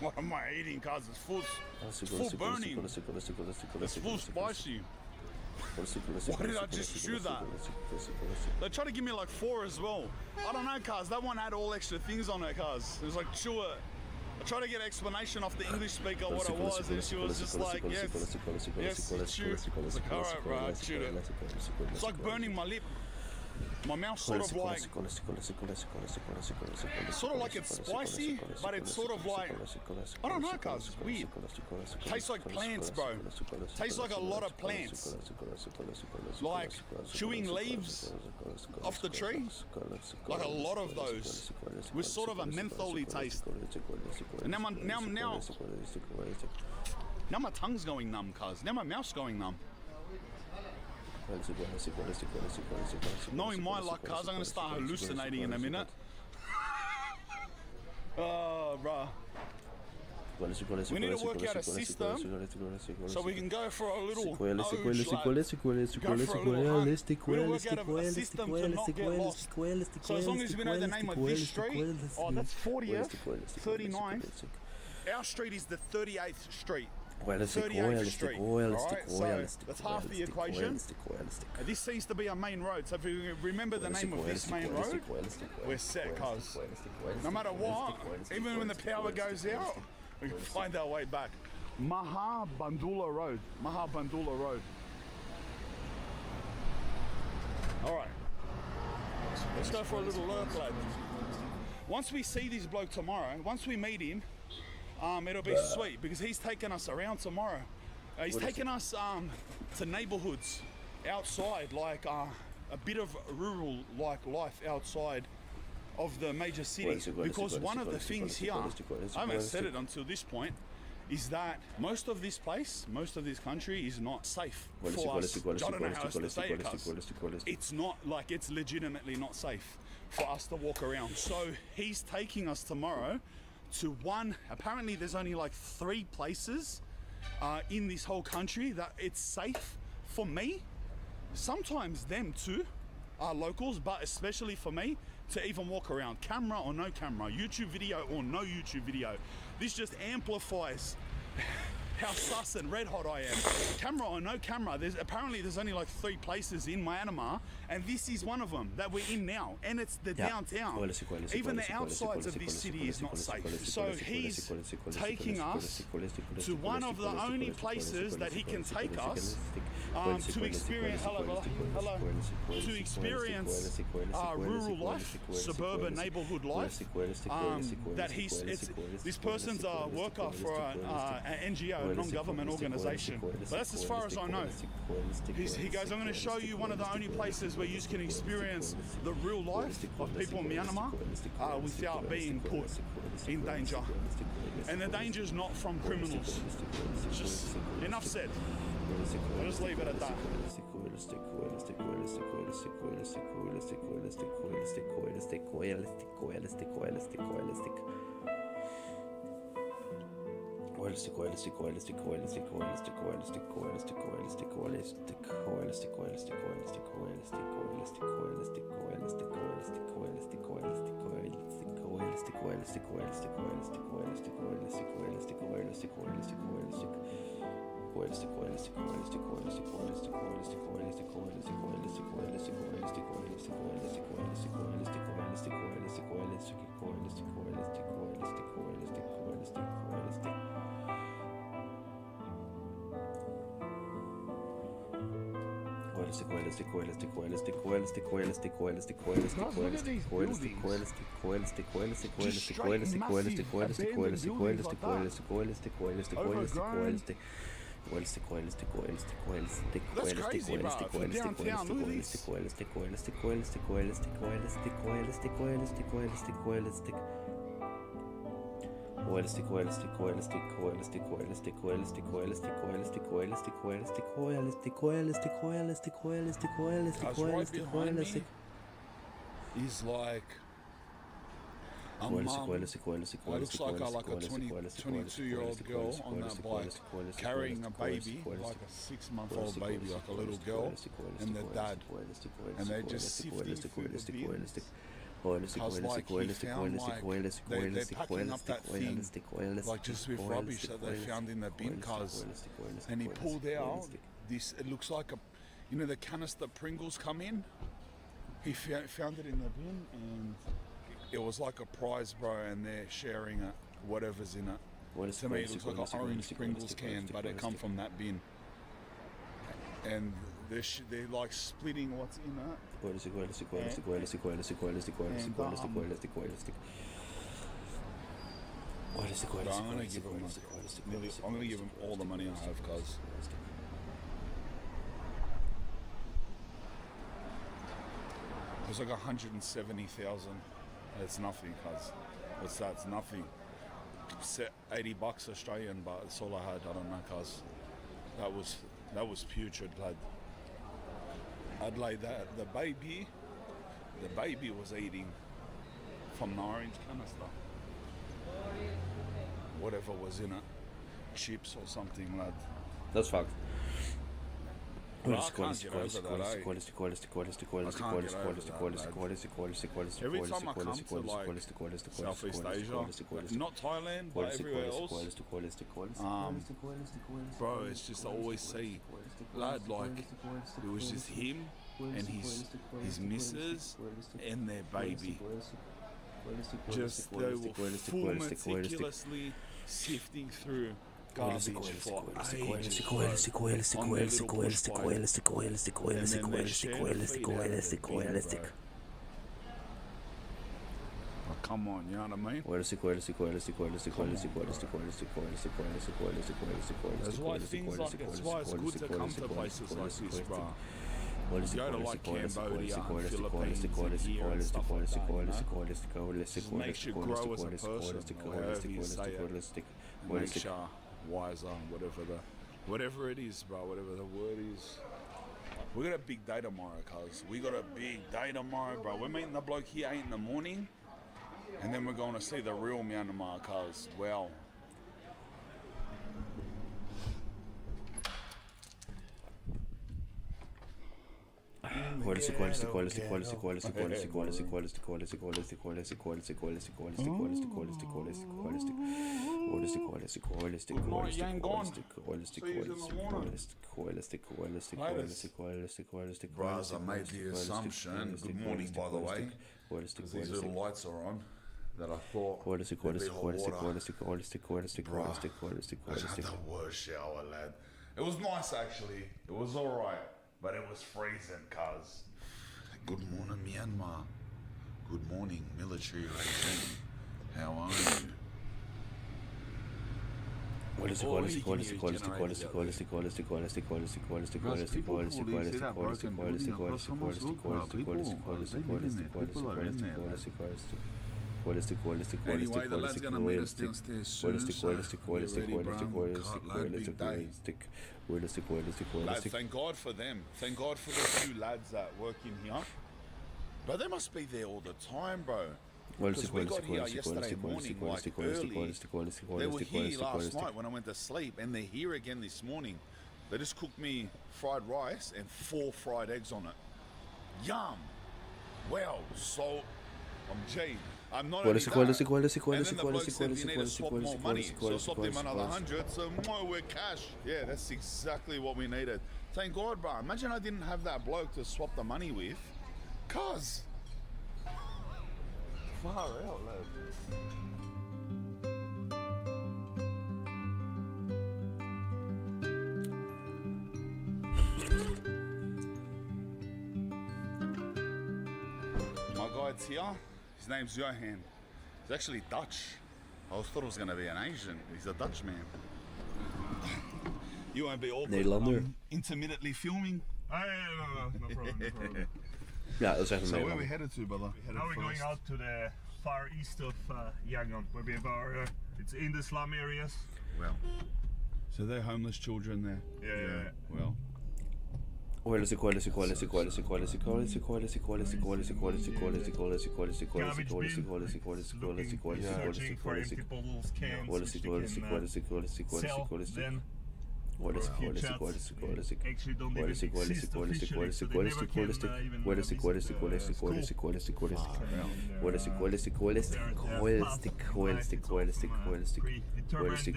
what am I eating? Cause it's full burning. It's full spicy. Why did I just chew that? They try to give me like 4 as well. I don't know, cuz that one had all extra things on it, cuz it was like chew it. I tried to get explanation off the English speaker what it was, and she was just like, yes, chew. I was like, alright, bro, I chewed it. It's like burning my lip. My mouth sort of like, sort of like it's spicy, but it's sort of like, I don't know, cuz it's weird. Tastes like plants, bro. Tastes like a lot of plants. Like chewing leaves off the tree. Like a lot of those. With sort of a mentholy taste. And now my tongue's going numb, cuz. Now my mouth's going numb. Knowing my luck, cuz, I'm going to start hallucinating in a minute. Oh, bruh. We need to work out a system so we can go for a little We'll work out a system to not get lost. So as long as we know the name of this street, that's 40th, 39th. Our street is the 38th street. 38th Street. Alright, so that's half the equation. This seems to be our main road, so if we remember the name of this main road, we're set, cuz. No matter what, even when the power goes out, we can find our way back. Maha Bandula Road. Alright. Let's go for a little lurk, lad. Once we see this bloke tomorrow, once we meet him, it'll be sweet because he's taking us around tomorrow. He's taking us to neighborhoods outside, like a bit of rural like life outside of the major cities. Because one of the things here, I haven't said it until this point, is that most of this country is not safe for us. I don't know how else to say it, cuz. It's not, like, it's legitimately not safe for us to walk around. So he's taking us tomorrow to one, apparently there's only like 3 places in this whole country that it's safe for me, sometimes them too, locals, but especially for me, to even walk around, camera or no camera, YouTube video or no YouTube video. This just amplifies how sus and red hot I am. Camera or no camera, there's only like 3 places in Myanmar, and this is one of them that we're in now, and it's the downtown. Even the outsides of this city is not safe. So he's taking us to one of the only places that he can take us to experience rural life, suburban neighborhood life. This person's a worker for an NGO, a non-government organization. But that's as far as I know. He goes, I'm going to show you one of the only places where you can experience the real life of people in Myanmar without being put in danger. And the danger is not from criminals. It's just enough said. I'll just leave it at that. He's like a mum. Looks like a 22-year-old girl on that bike carrying a baby, like a 6-month-old baby, like a little girl, and the dad, and they're just sifting through the bins. Cause like he found like they're packing up that thing like just with rubbish that they found in the bin, cause and he pulled out this, it looks like a, you know the canister Pringles come in, he found it in the bin and it was like a prize, bro, and they're sharing it, whatever's in it. To me it looks like an orange Pringles can, but it come from that bin. And they're like splitting what's in it. I'm gonna give him all the money I have, cause it's like 170,000. It's nothing, cuz what's that? It's nothing. $80 Australian, but it's all I had. I don't know, cuz that was putrid, lad. I'd like that. The baby was eating from the orange canister. Whatever was in it, chips or something, lad. That's fucked. Every time I come to like Southeast Asia, not Thailand, but everywhere else, bro, it's just I always say, lad, like it was just him and his missus and their baby. Just they were full meticulously sifting through garbage for ages, bro, on their little push bike. And then they shared the feed out of the bin, bro. Oh, come on, you know what I mean? That's why things like, that's why it's good to come to places like this, bro. You go to like Cambodia and Philippines and here and stuff like that, you know? Just makes you grow as a person, or however you say it. Makes you wiser, whatever it is, bro, whatever the word is. We got a big day tomorrow, cuz. We got a big day tomorrow, bro. We're meeting the bloke here 8 in the morning, and then we're going to see the real Myanmar, cuz. Wow. Bros, I made the assumption, good morning by the way, because these little lights are on, that I thought there'd be hot water. Bro, I just had the worst shower, lad. It was nice actually. It was alright, but it was freezing, cuz. Good morning, Myanmar. Good morning, military regime. How are you? Anyway, the lad's gonna meet us downstairs soon, so get ready, bro. Can't load, big day. Lad, thank God for them. Thank God for the few lads that work in here. But they must be there all the time, bro. Because we got here yesterday morning, like early. They were here last night when I went to sleep, and they're here again this morning. They just cooked me fried rice and 4 fried eggs on it. Yum! Well, so I'm G. I'm not only that. And then the bloke said you need to swap more money. So I swapped him another 100, so more we're cash. Yeah, that's exactly what we needed. Thank God, bro. Imagine I didn't have that bloke to swap the money with. Cuz. Far out, lad. My guide's here. His name's Johan. He's actually Dutch. I thought it was going to be an Asian. He's a Dutch man. You won't be all intermittently filming. No problem. Ja, dat is echt een So where are we Nederlander. headed to, brother? Now we're going out to the far east of Yangon, where we have our, it's in the slum areas. Well, so they're homeless children there? Yeah. Well. Searching for empty bottles, cans, which they can sell, then actually don't even exist officially, so they never can even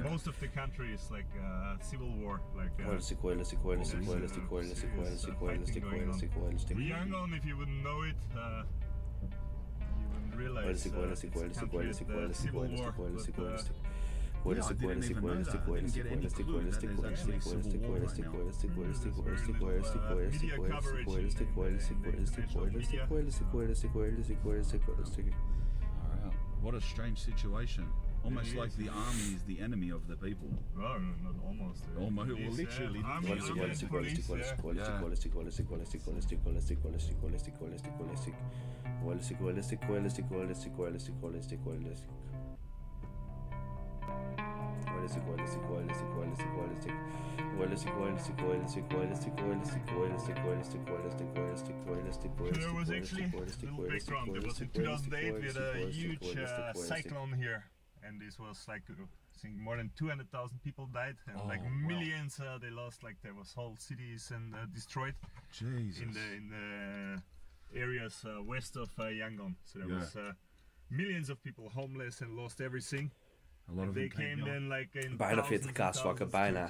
most of the country is like civil war, like Yangon, if you wouldn't know it, you wouldn't realize it's a country at civil war, but I didn't even know that. I didn't get any clue that there's actually civil war right now. media coverage Alright. What a strange situation. Almost like the army is the enemy of the people. Well, not almost. Almost, well, literally. There was actually a little background. There was in 2008 we had a huge cyclone here, and this was like I think more than 200,000 people died, and like millions they lost. Like there was whole cities and destroyed. Jesus. In the areas west of Yangon. So there was millions of people homeless and lost everything. A lot of they came then like in bijna 40 kaasvakken, bijna.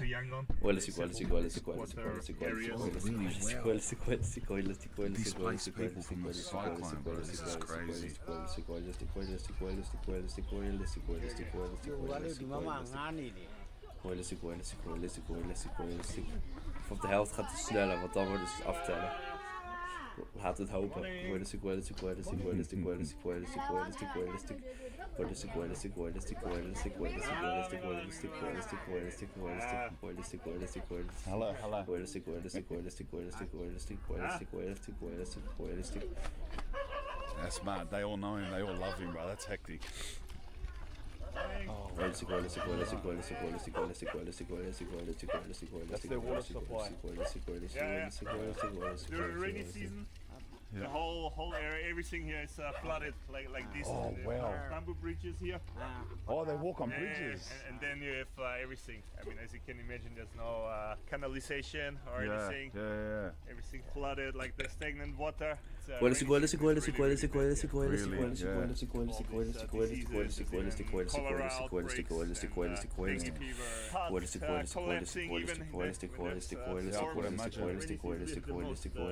Op de helft gaat het sneller, want dan worden ze het aftellen. Laat het hopen. That's mad. They all know him. They all love him, bro. That's hectic. That's their water supply. During rainy season, the whole whole area, everything here is flooded like this. Oh, wow. Bamboo bridges here. Oh, they walk on bridges. And then you have everything. I mean, as you can imagine, there's no canalization or anything. Everything flooded, like the stagnant water. Realistic.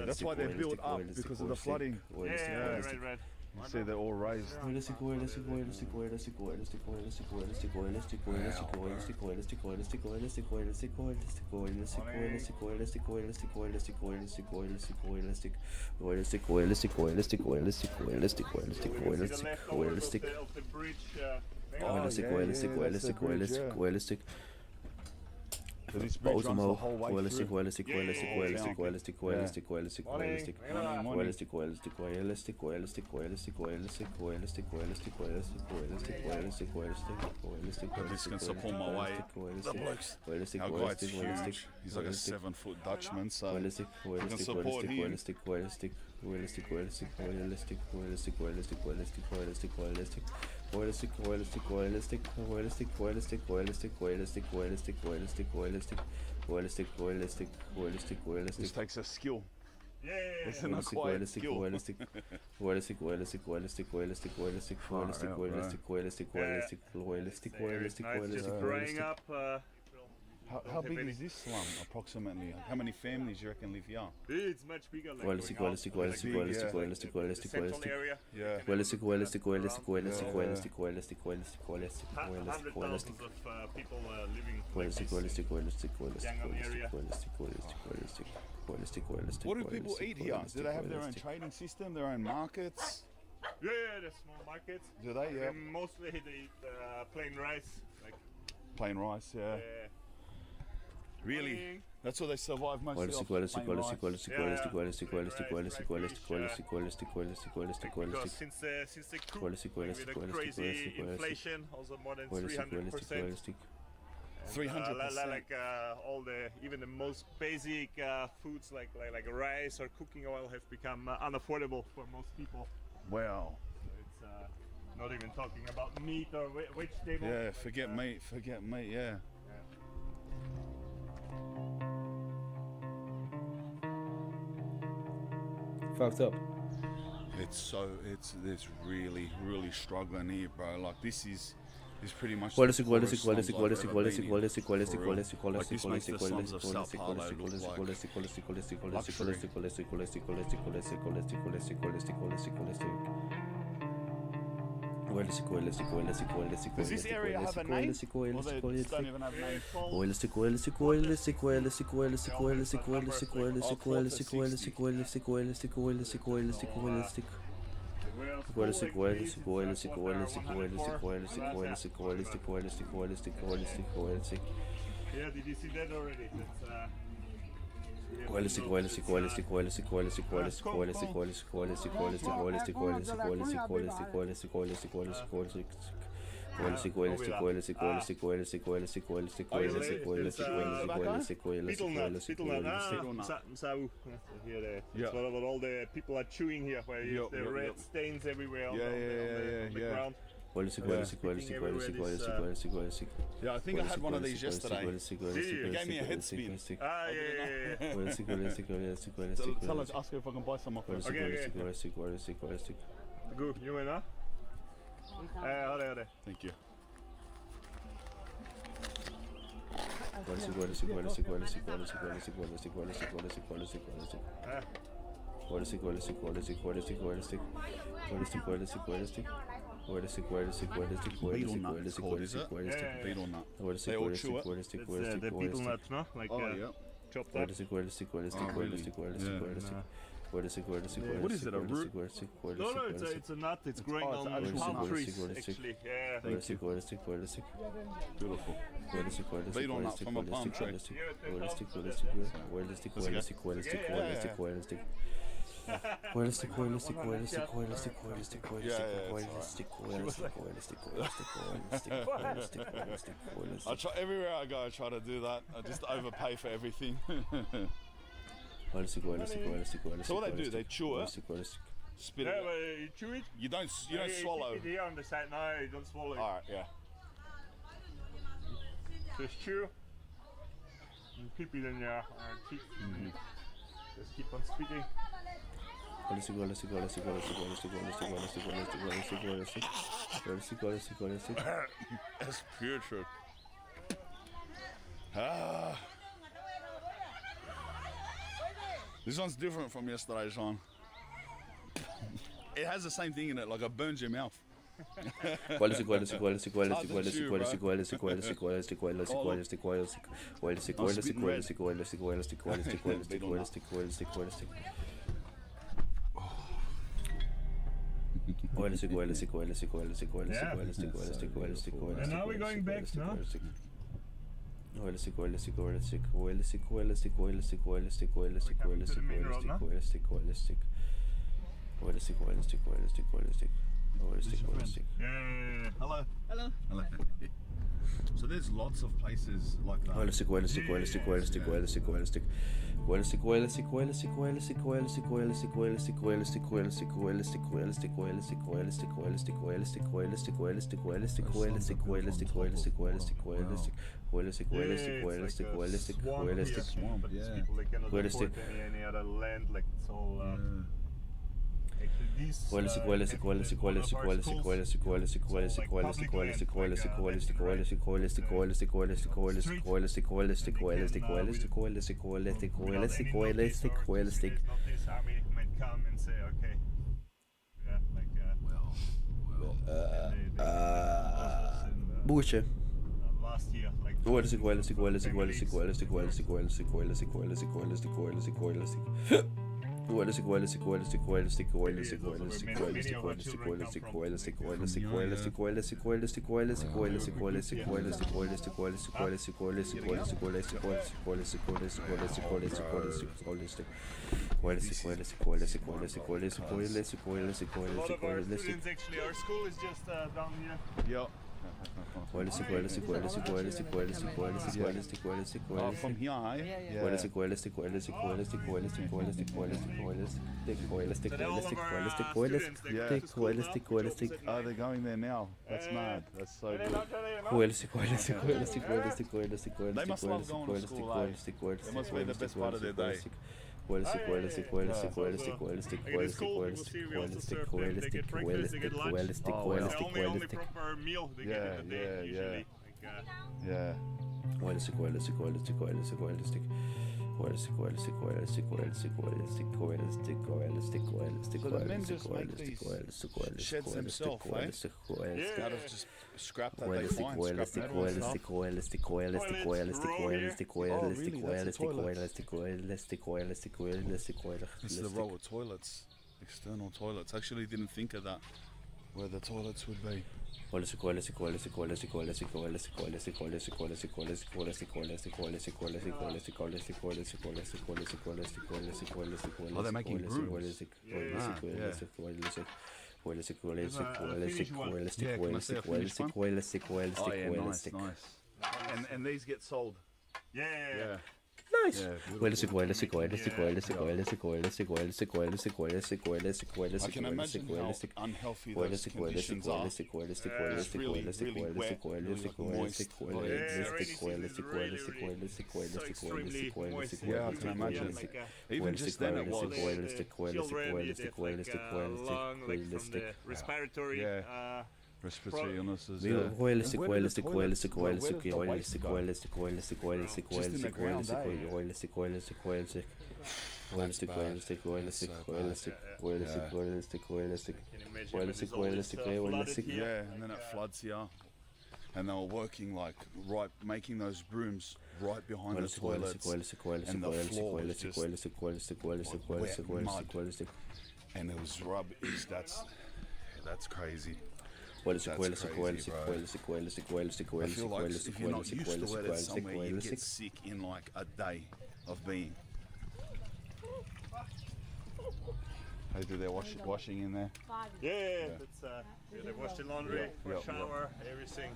That's why they're built up because of the flooding. Right. You see, they're all raised. Pauze omhoog. Royalistiq. This can support my weight. The bloke's, our guy's huge. He's like a 7-foot Dutchman, so you can support him. This takes a skill. It's an acquired skill. Growing up. How big is this slum approximately? How many families you reckon live here? It's much bigger. Like Realistic. Central area. Yeah. Hundreds of people living like this. What do people eat here? Do they have their own trading system, their own markets? Yeah, there's small markets. Do they? Yeah. And mostly they eat plain rice. Plain rice, yeah. Really? That's what they survive mostly off, plain rice. Because since the coup, with the crazy inflation, also more than 300%. 300%. Like all the, even the most basic foods like rice or cooking oil have become unaffordable for most people. Wow. So it's not even talking about meat or vegetables. Yeah, forget meat, yeah. Fucked up. It's really struggling here, bro. Like this is pretty much Realistic. Like this makes the slums of Sao Paulo look Does this area have a name? Or they just don't even have a name? Yeah, did you see that already? What all the people are chewing here, where you have the red stains everywhere on the ground. Yeah, I think I had one of these yesterday. It gave me a head spin. Tell us, ask her if I can buy some off her. Okay. Good, you in, huh? Thank you. Beetle nut, it's called, is it? Beetle nut. They all chew it? It's the beetle nut, no? Like chopped up. What is it, a root? No, it's a nut. It's growing on palm trees, actually. Yeah. Beautiful. Beetle nut from a palm tree. I try everywhere I go. I try to do that. I just overpay for everything. So what they do? They chew it. Spit yeah, it. but you chew it. You don't swallow. Keep it here on the side. No, you don't swallow it. All right, yeah. Just chew. And keep it in your teeth. Just keep on spitting. That's pure truth. This one's different from yesterday's one. It has the same thing in it, like it burns your mouth. And now we're going back, no? Yeah. Hello. Hello. Hello. So there's lots of places like that. Any other land, like it's all Boertje. last year, like actually our school is just down here. Yeah. From here, Oh, they're going there now. That's mad. That's so good. They must love going to school, eh? It must be the best part of their day. Realistic. We also serve them. They get breakfast, they get lunch. It's the only proper meal they get in the day usually. Yeah. So the men just make these sheds themselves, eh? Out of just scrap that they find, scrap metal and stuff. Oh, really? That's a toilet? It's the row of toilets, external toilets. Actually didn't think of that, where the toilets would be. Oh, they're going making brooms. And these get sold. Yeah. Nice. I can imagine how unhealthy those conditions are. It's really, really wet, really moist. Yeah, I can imagine. Even just then it was. Children, it's like lung, like from the respiratory. Respiratory illnesses. And then it floods here. And they were working like making those brooms right behind the toilets, and the floor was just wet mud, and it was rubbish. That's crazy. That's crazy, bro. I feel like if you're not used to it, it's somewhere you get sick in like a day of being. They do their washing in there? Yeah. They wash the laundry, shower, everything.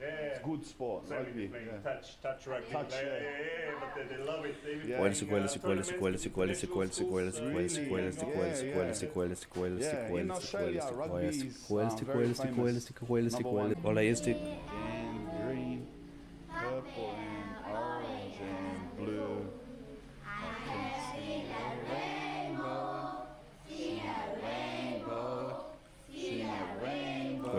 Yeah. It's good sport. Rugby. Touch rugby. Touch, but they love it. They in Australia, rugby is very famous. Royalistiq. And green, purple and orange and blue. I can see a rainbow, see a rainbow, see a rainbow.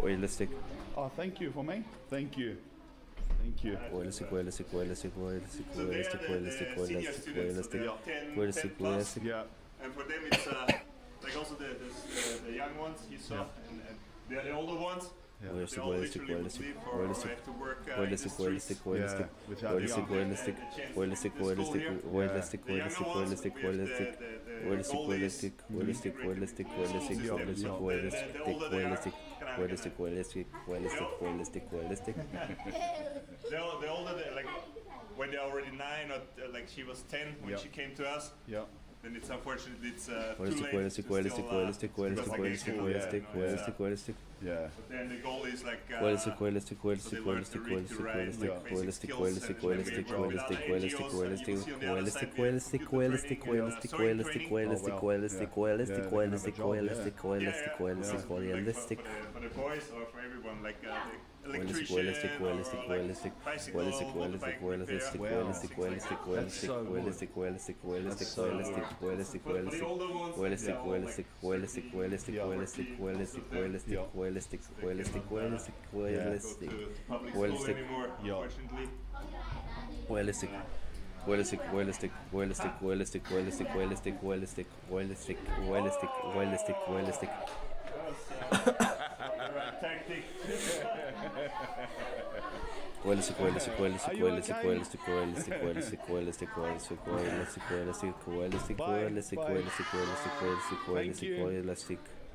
Royalistiq. Oh, thank you for me. Thank you. Thank you. So they are the senior students, so they are 10 plus. Yeah. And for them it's like also the young ones you saw, and they are the older ones. They all literally would leave or have to work in the streets. Without the school here. The younger ones, the goal is the older they are, the older they, like when they're already 9 or like she was 10 when she came to us. Yeah. Then it's unfortunately it's too late. Yeah. But then the goal is like so they learn to read, to write, like basic skills, and then we work with other NGOs, and you will see on the other side we have computer training, for the boys or for everyone, like electrician, bicycle, motorbike repair. That's so good. That's so good. For the older ones,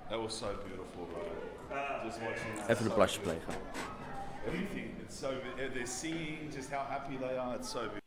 That was so beautiful, bro. Just watching that. Even een plasje plegen. Everything. It's so. They're singing, just how happy they are. It's so beautiful.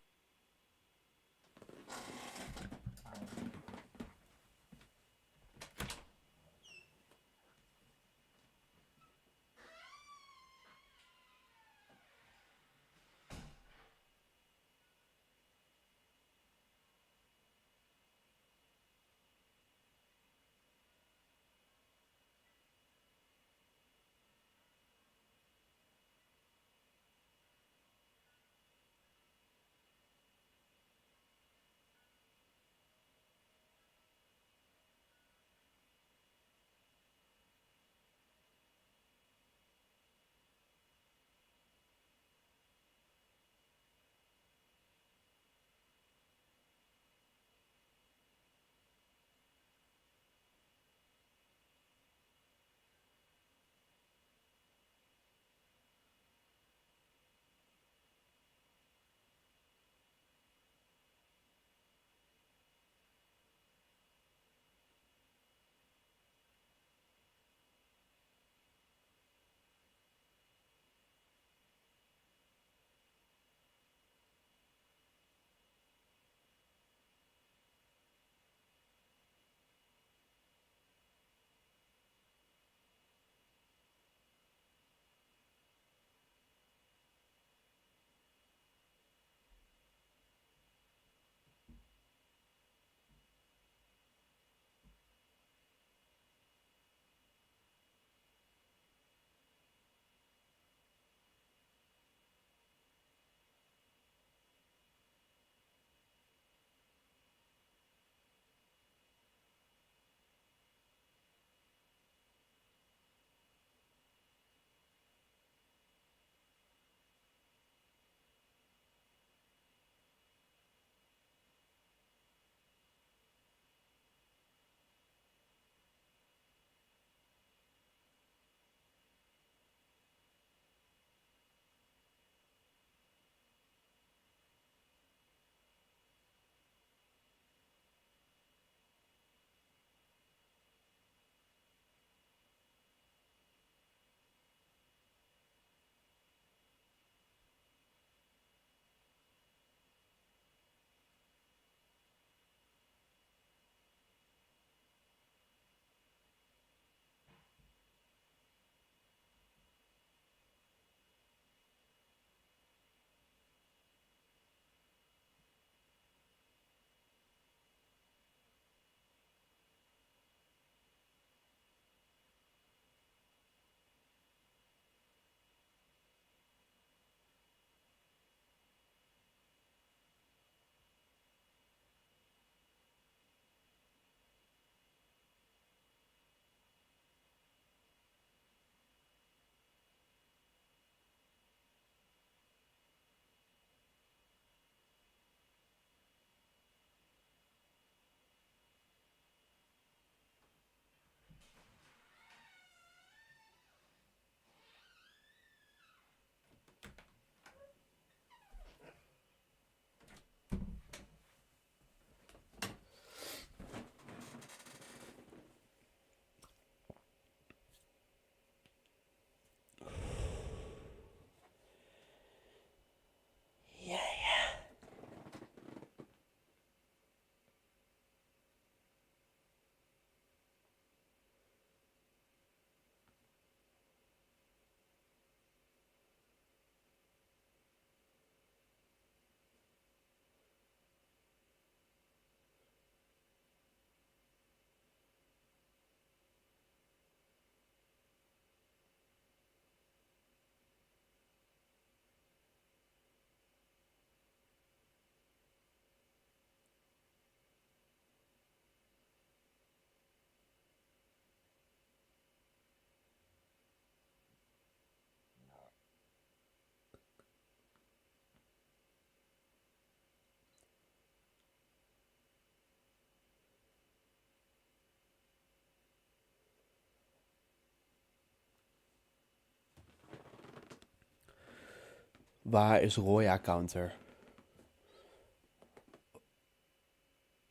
Waar is Roya counter?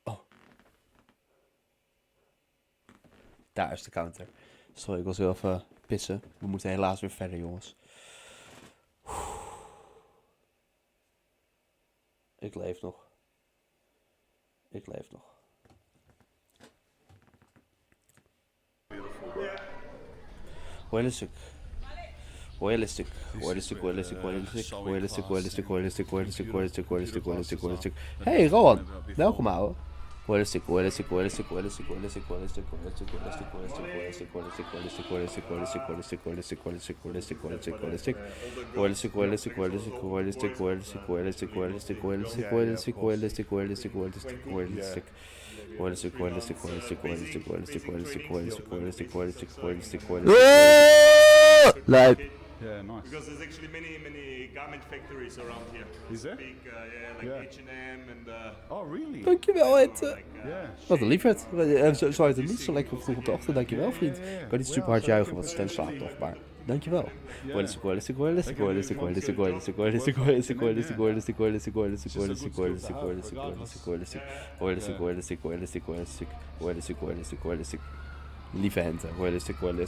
Oh. Daar is de counter. Sorry, ik was heel even pissen. We moeten helaas weer verder, jongens. Ik leef nog. Royalistiq. Hey Rowan, welkom ouwe. Royalistiq. Live. Yeah, nice. Because there's actually many garment factories around here. Is there? Big, H&M and... Oh, really? Dankjewel, het. Wat een liefheid. Zo uit het niet zo lekker vroeg op de ochtend. Dankjewel, vriend. Ik kan niet super hard juichen, want Stan slaapt nog, maar dankjewel. Lieve hente. Royalistiq. We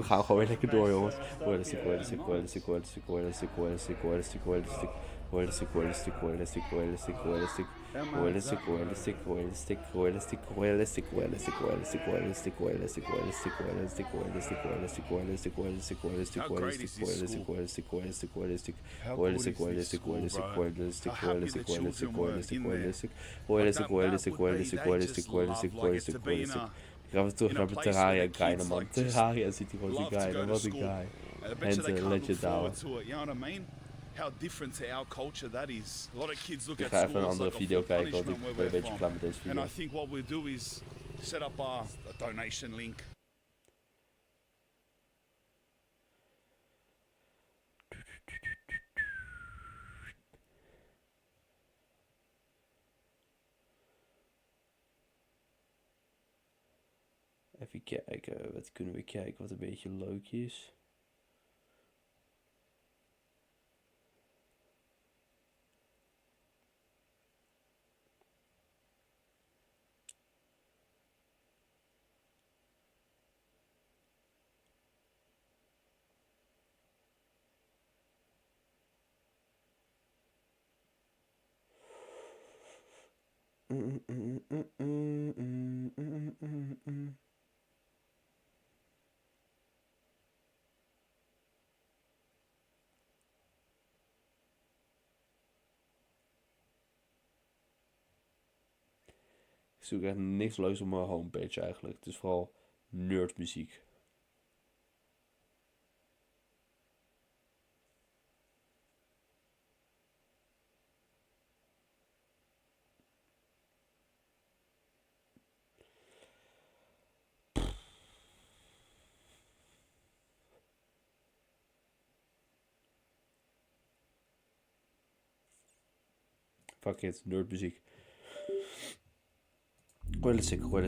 gaan gewoon weer lekker door, jongens. Ik ga weer terug naar mijn Terraria grinden, man. Terraria ziet hij gewoon die grinden. Wat een guy. Hente, legend ouwe. How different to our culture that is. A lot of kids look Ik at ga even school een as andere like a video form of kijken, want punishment ik ben where een beetje klaar met deze video. And I think what we'll do is set up a donation link. Even kijken, wat kunnen we kijken wat een beetje leuk is. Ik zoek echt niks leuks op mijn homepage eigenlijk. Het is vooral nerdmuziek. Fuck it, nerdmuziek. Royalistiq. Nou,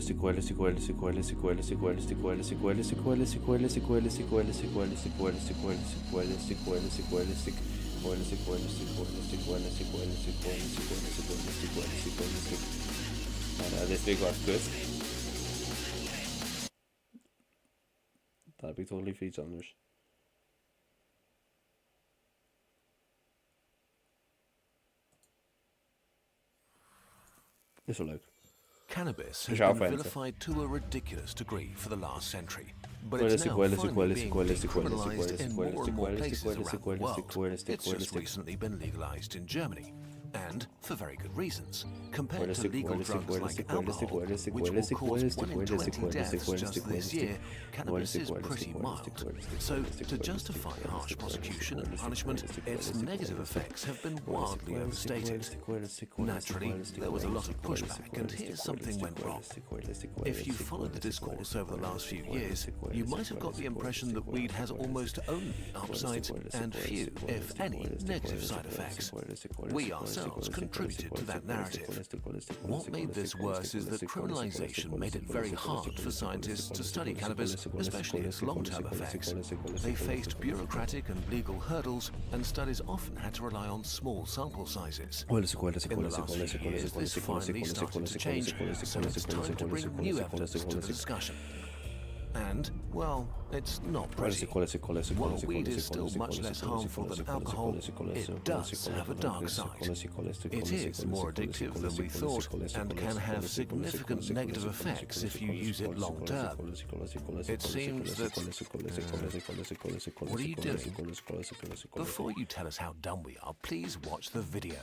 dit vind ik wel echt kut. Dan heb ik toch liever iets anders. Dit is wel leuk. Cannabis has been vilified to a ridiculous degree for the last century, but it's now finally being decriminalized in more and more places around the world. It's just recently been legalized in Germany, and for very good reasons. Compared to legal drugs like alcohol, which will cause 1 in 20 deaths just this year, cannabis is pretty mild. So, to justify harsh prosecution and punishment, its negative effects have been wildly overstated. Naturally, there was a lot of pushback, and here's something went wrong. If you followed the discourse over the last few years, you might have got the impression that weed has almost only upsides and few, if any, negative side effects. We ourselves themselves contributed to that narrative. What made this worse is that criminalization made it very hard for scientists to study cannabis, especially its long-term effects. They faced bureaucratic and legal hurdles, and studies often had to rely on small sample sizes. In the last few years, this finally started to change, so it's time to bring new evidence to the discussion. And, well, it's not pretty. While weed is still much less harmful than alcohol, it does have a dark side. It is more addictive than we thought and can have significant negative effects if you use it long term. It seems that... what are you doing? Before you tell us how dumb we are, please watch the video.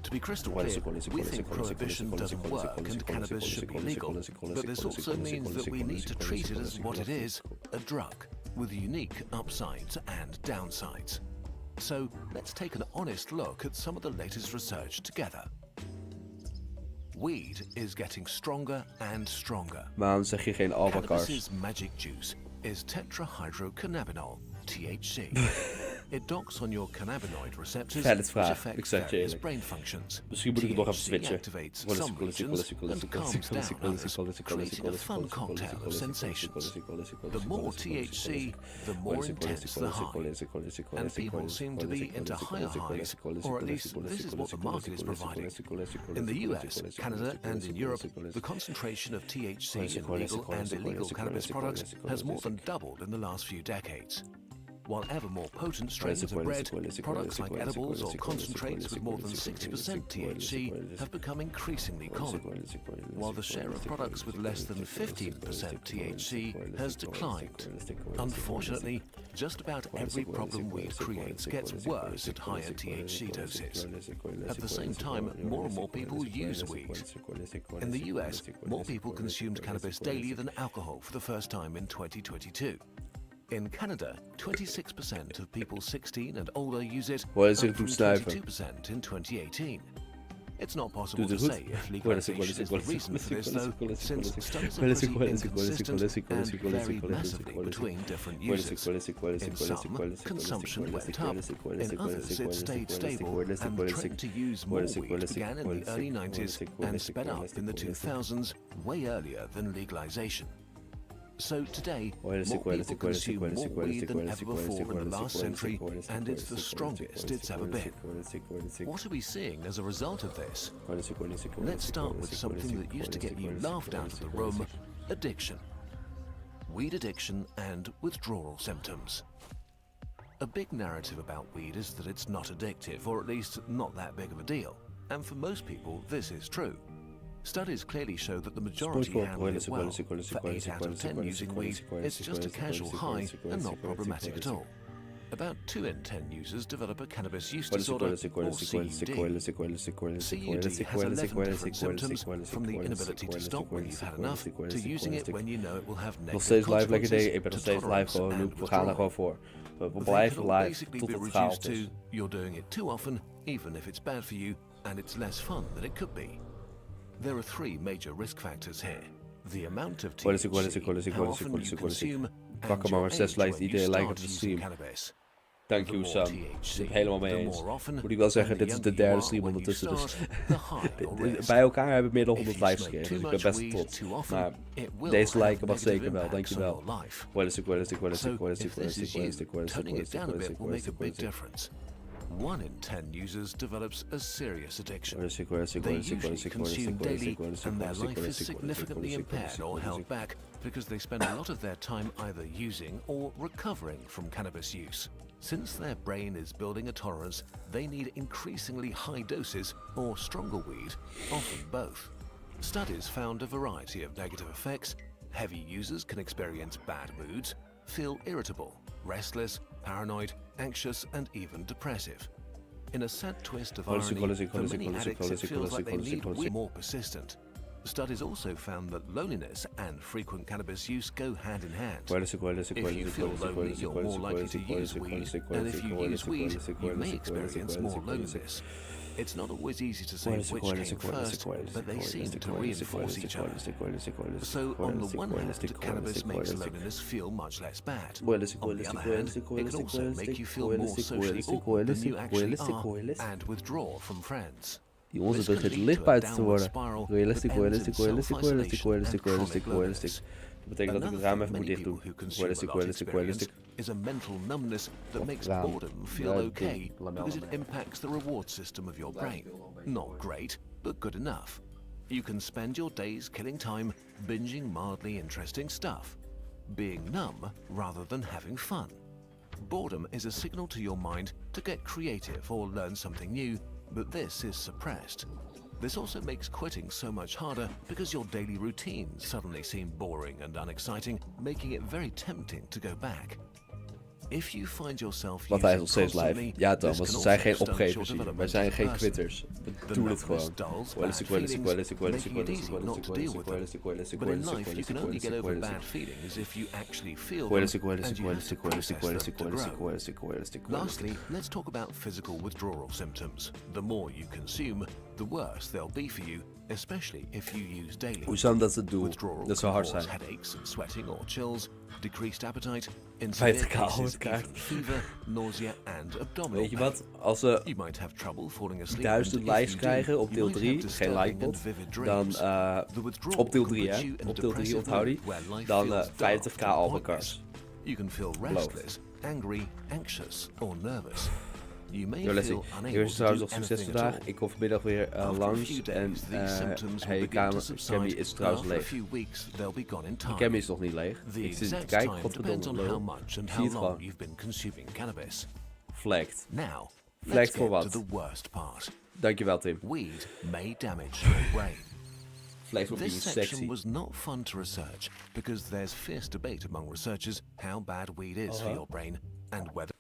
To be crystal clear, we think prohibition doesn't work and cannabis should be legal, but this also means that we need to treat it as what it is, a drug, with unique upsides and downsides. So let's take an honest look at some of the latest research together. Weed is getting stronger and stronger. Waarom zeg je geen albacars? Cannabis's magic juice is tetrahydrocannabinol, THC. It docks on your cannabinoid receptors, which affect various brain functions. Misschien moet ik het nog even switchen. Activates some regions and calms down others, creating a fun cocktail of sensations. The more THC, the more intense the high. And people seem to be into higher highs, or at least this is what the market is providing. In the US, Canada and in Europe, the concentration of THC in legal and illegal cannabis products has more than doubled in the last few decades. While ever more potent strains are bred, products like edibles or concentrates with more than 60% THC have become increasingly common, while the share of products with less than 15% THC has declined. Unfortunately, just about every problem weed creates gets worse at higher THC doses. At the same time, more and more people use weed. In the US, more people consumed cannabis daily than alcohol for the first time in 2022. In Canada, 26% of people 16 and older use it, up from 22% in 2018. It's not possible to say if legalization is the reason for this, though, since studies are pretty inconsistent and vary massively between different users. In some, consumption went up. In others, it stayed stable, and the trend to use more weed began in the early 90s and sped up in the 2000s, way earlier than legalization. So today, more people consume more weed than ever before in the last century, and it's the strongest it's ever been. What are we seeing as a result of this? Let's start with something that used to get you laughed out of the room: addiction. Weed addiction and withdrawal symptoms. A big narrative about weed is that it's not addictive, or at least not that big of a deal. And for most people, this is true. Studies clearly show that the majority handle it well. For 8 out of 10 using weed, it's just a casual high and not problematic at all. About 2 in 10 users develop a cannabis use disorder, or CUD. CUD has 11 different symptoms, from the inability to stop when you've had enough, to using it when you know it will have negative consequences, ik ben nog steeds live gewoon, we gaan er gewoon voor. We blijven live tot het gehaald is. You're doing it too often, even if it's bad for you, and it's less fun than it could be. There are 3 major risk factors here: the amount of THC, how often you consume, and your age when you start using cannabis. Dank je, Sam. Ik ben het helemaal mee eens. Moet ik wel zeggen, dit is de derde stream ondertussen. Dus bij elkaar hebben we meer dan 100 likes gekregen. Dus ik ben best trots. Maar deze liken mag zeker wel. Dankjewel. Realistic. 1 in 10 users develops a serious addiction. They usually consume daily, and their life is significantly impaired or held back because they spend a lot of their time either using or recovering from cannabis use. Since their brain is building a tolerance, they need increasingly high doses or stronger weed, often both. Studies found a variety of negative effects. Heavy users can experience bad moods, feel irritable, restless, paranoid, anxious, and even depressive. In a sad twist of irony, for many addicts it feels like they need weed more persistent. Studies also found that loneliness and frequent cannabis use go hand in hand. If you feel lonely, you're more likely to use weed, and if you use weed, you may experience more loneliness. It's not always easy to say which came first, but they seem to reinforce each other. So on the one hand, cannabis makes loneliness feel much less bad. On the other hand, it can also make you feel more socially awkward than you actually are and withdraw from friends. Jongens, het begint licht buiten te worden. Royalistiq. Dat betekent dat ik het raam even moet dicht doen. Royalistiq. Is a mental numbness that makes boredom feel okay because it impacts the reward system of your brain. Not great, but good enough. You can spend your days killing time binging mildly interesting stuff, being numb rather than having fun. Boredom is a signal to your mind to get creative or learn something new, but this is suppressed. This also makes quitting so much harder because your daily routines suddenly seem boring and unexciting, making it very tempting to go back. If you find yourself Want hij is nog steeds live. Ja, Thomas, we zijn geen opgevers hier. Wij zijn geen quitters. We doen het gewoon. Royalistiq. But in life, you can only get over bad feelings if you actually feel them, and you have to process them to grow. Lastly, let's talk about physical withdrawal symptoms. The more you consume, the worse they'll be for you, especially if you use daily. Hoe zou dat het doen? Dat zou hard zijn. Headaches and sweating or chills, decreased appetite, in severe cases even fever, nausea and abdominal Weet je wat? Als we 1000 likes krijgen op deel 3, geen likebot, dan op deel 3 hè, op deel 3 onthoud die, dan 50k albacars. You can feel restless, angry, anxious or nervous. Yo Leslie, hier is trouwens nog succes vandaag. Ik kom vanmiddag weer langs en hey, Cammy is trouwens leeg. Die Cammy is nog niet leeg. Ik zit te kijken, godverdomme, lul. Ik zie het gewoon. Flagged. Flagged voor wat? Dankjewel Tim. Flagged for being This sexy. section was not fun to research because there's fierce debate among researchers how bad weed is for your brain and whether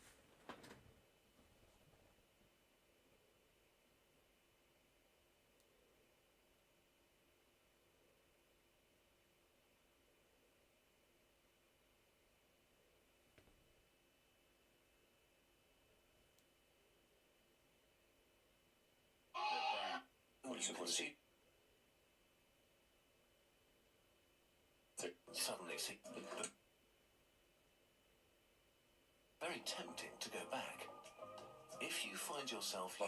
suddenly see very tempting to go back. If you find yourself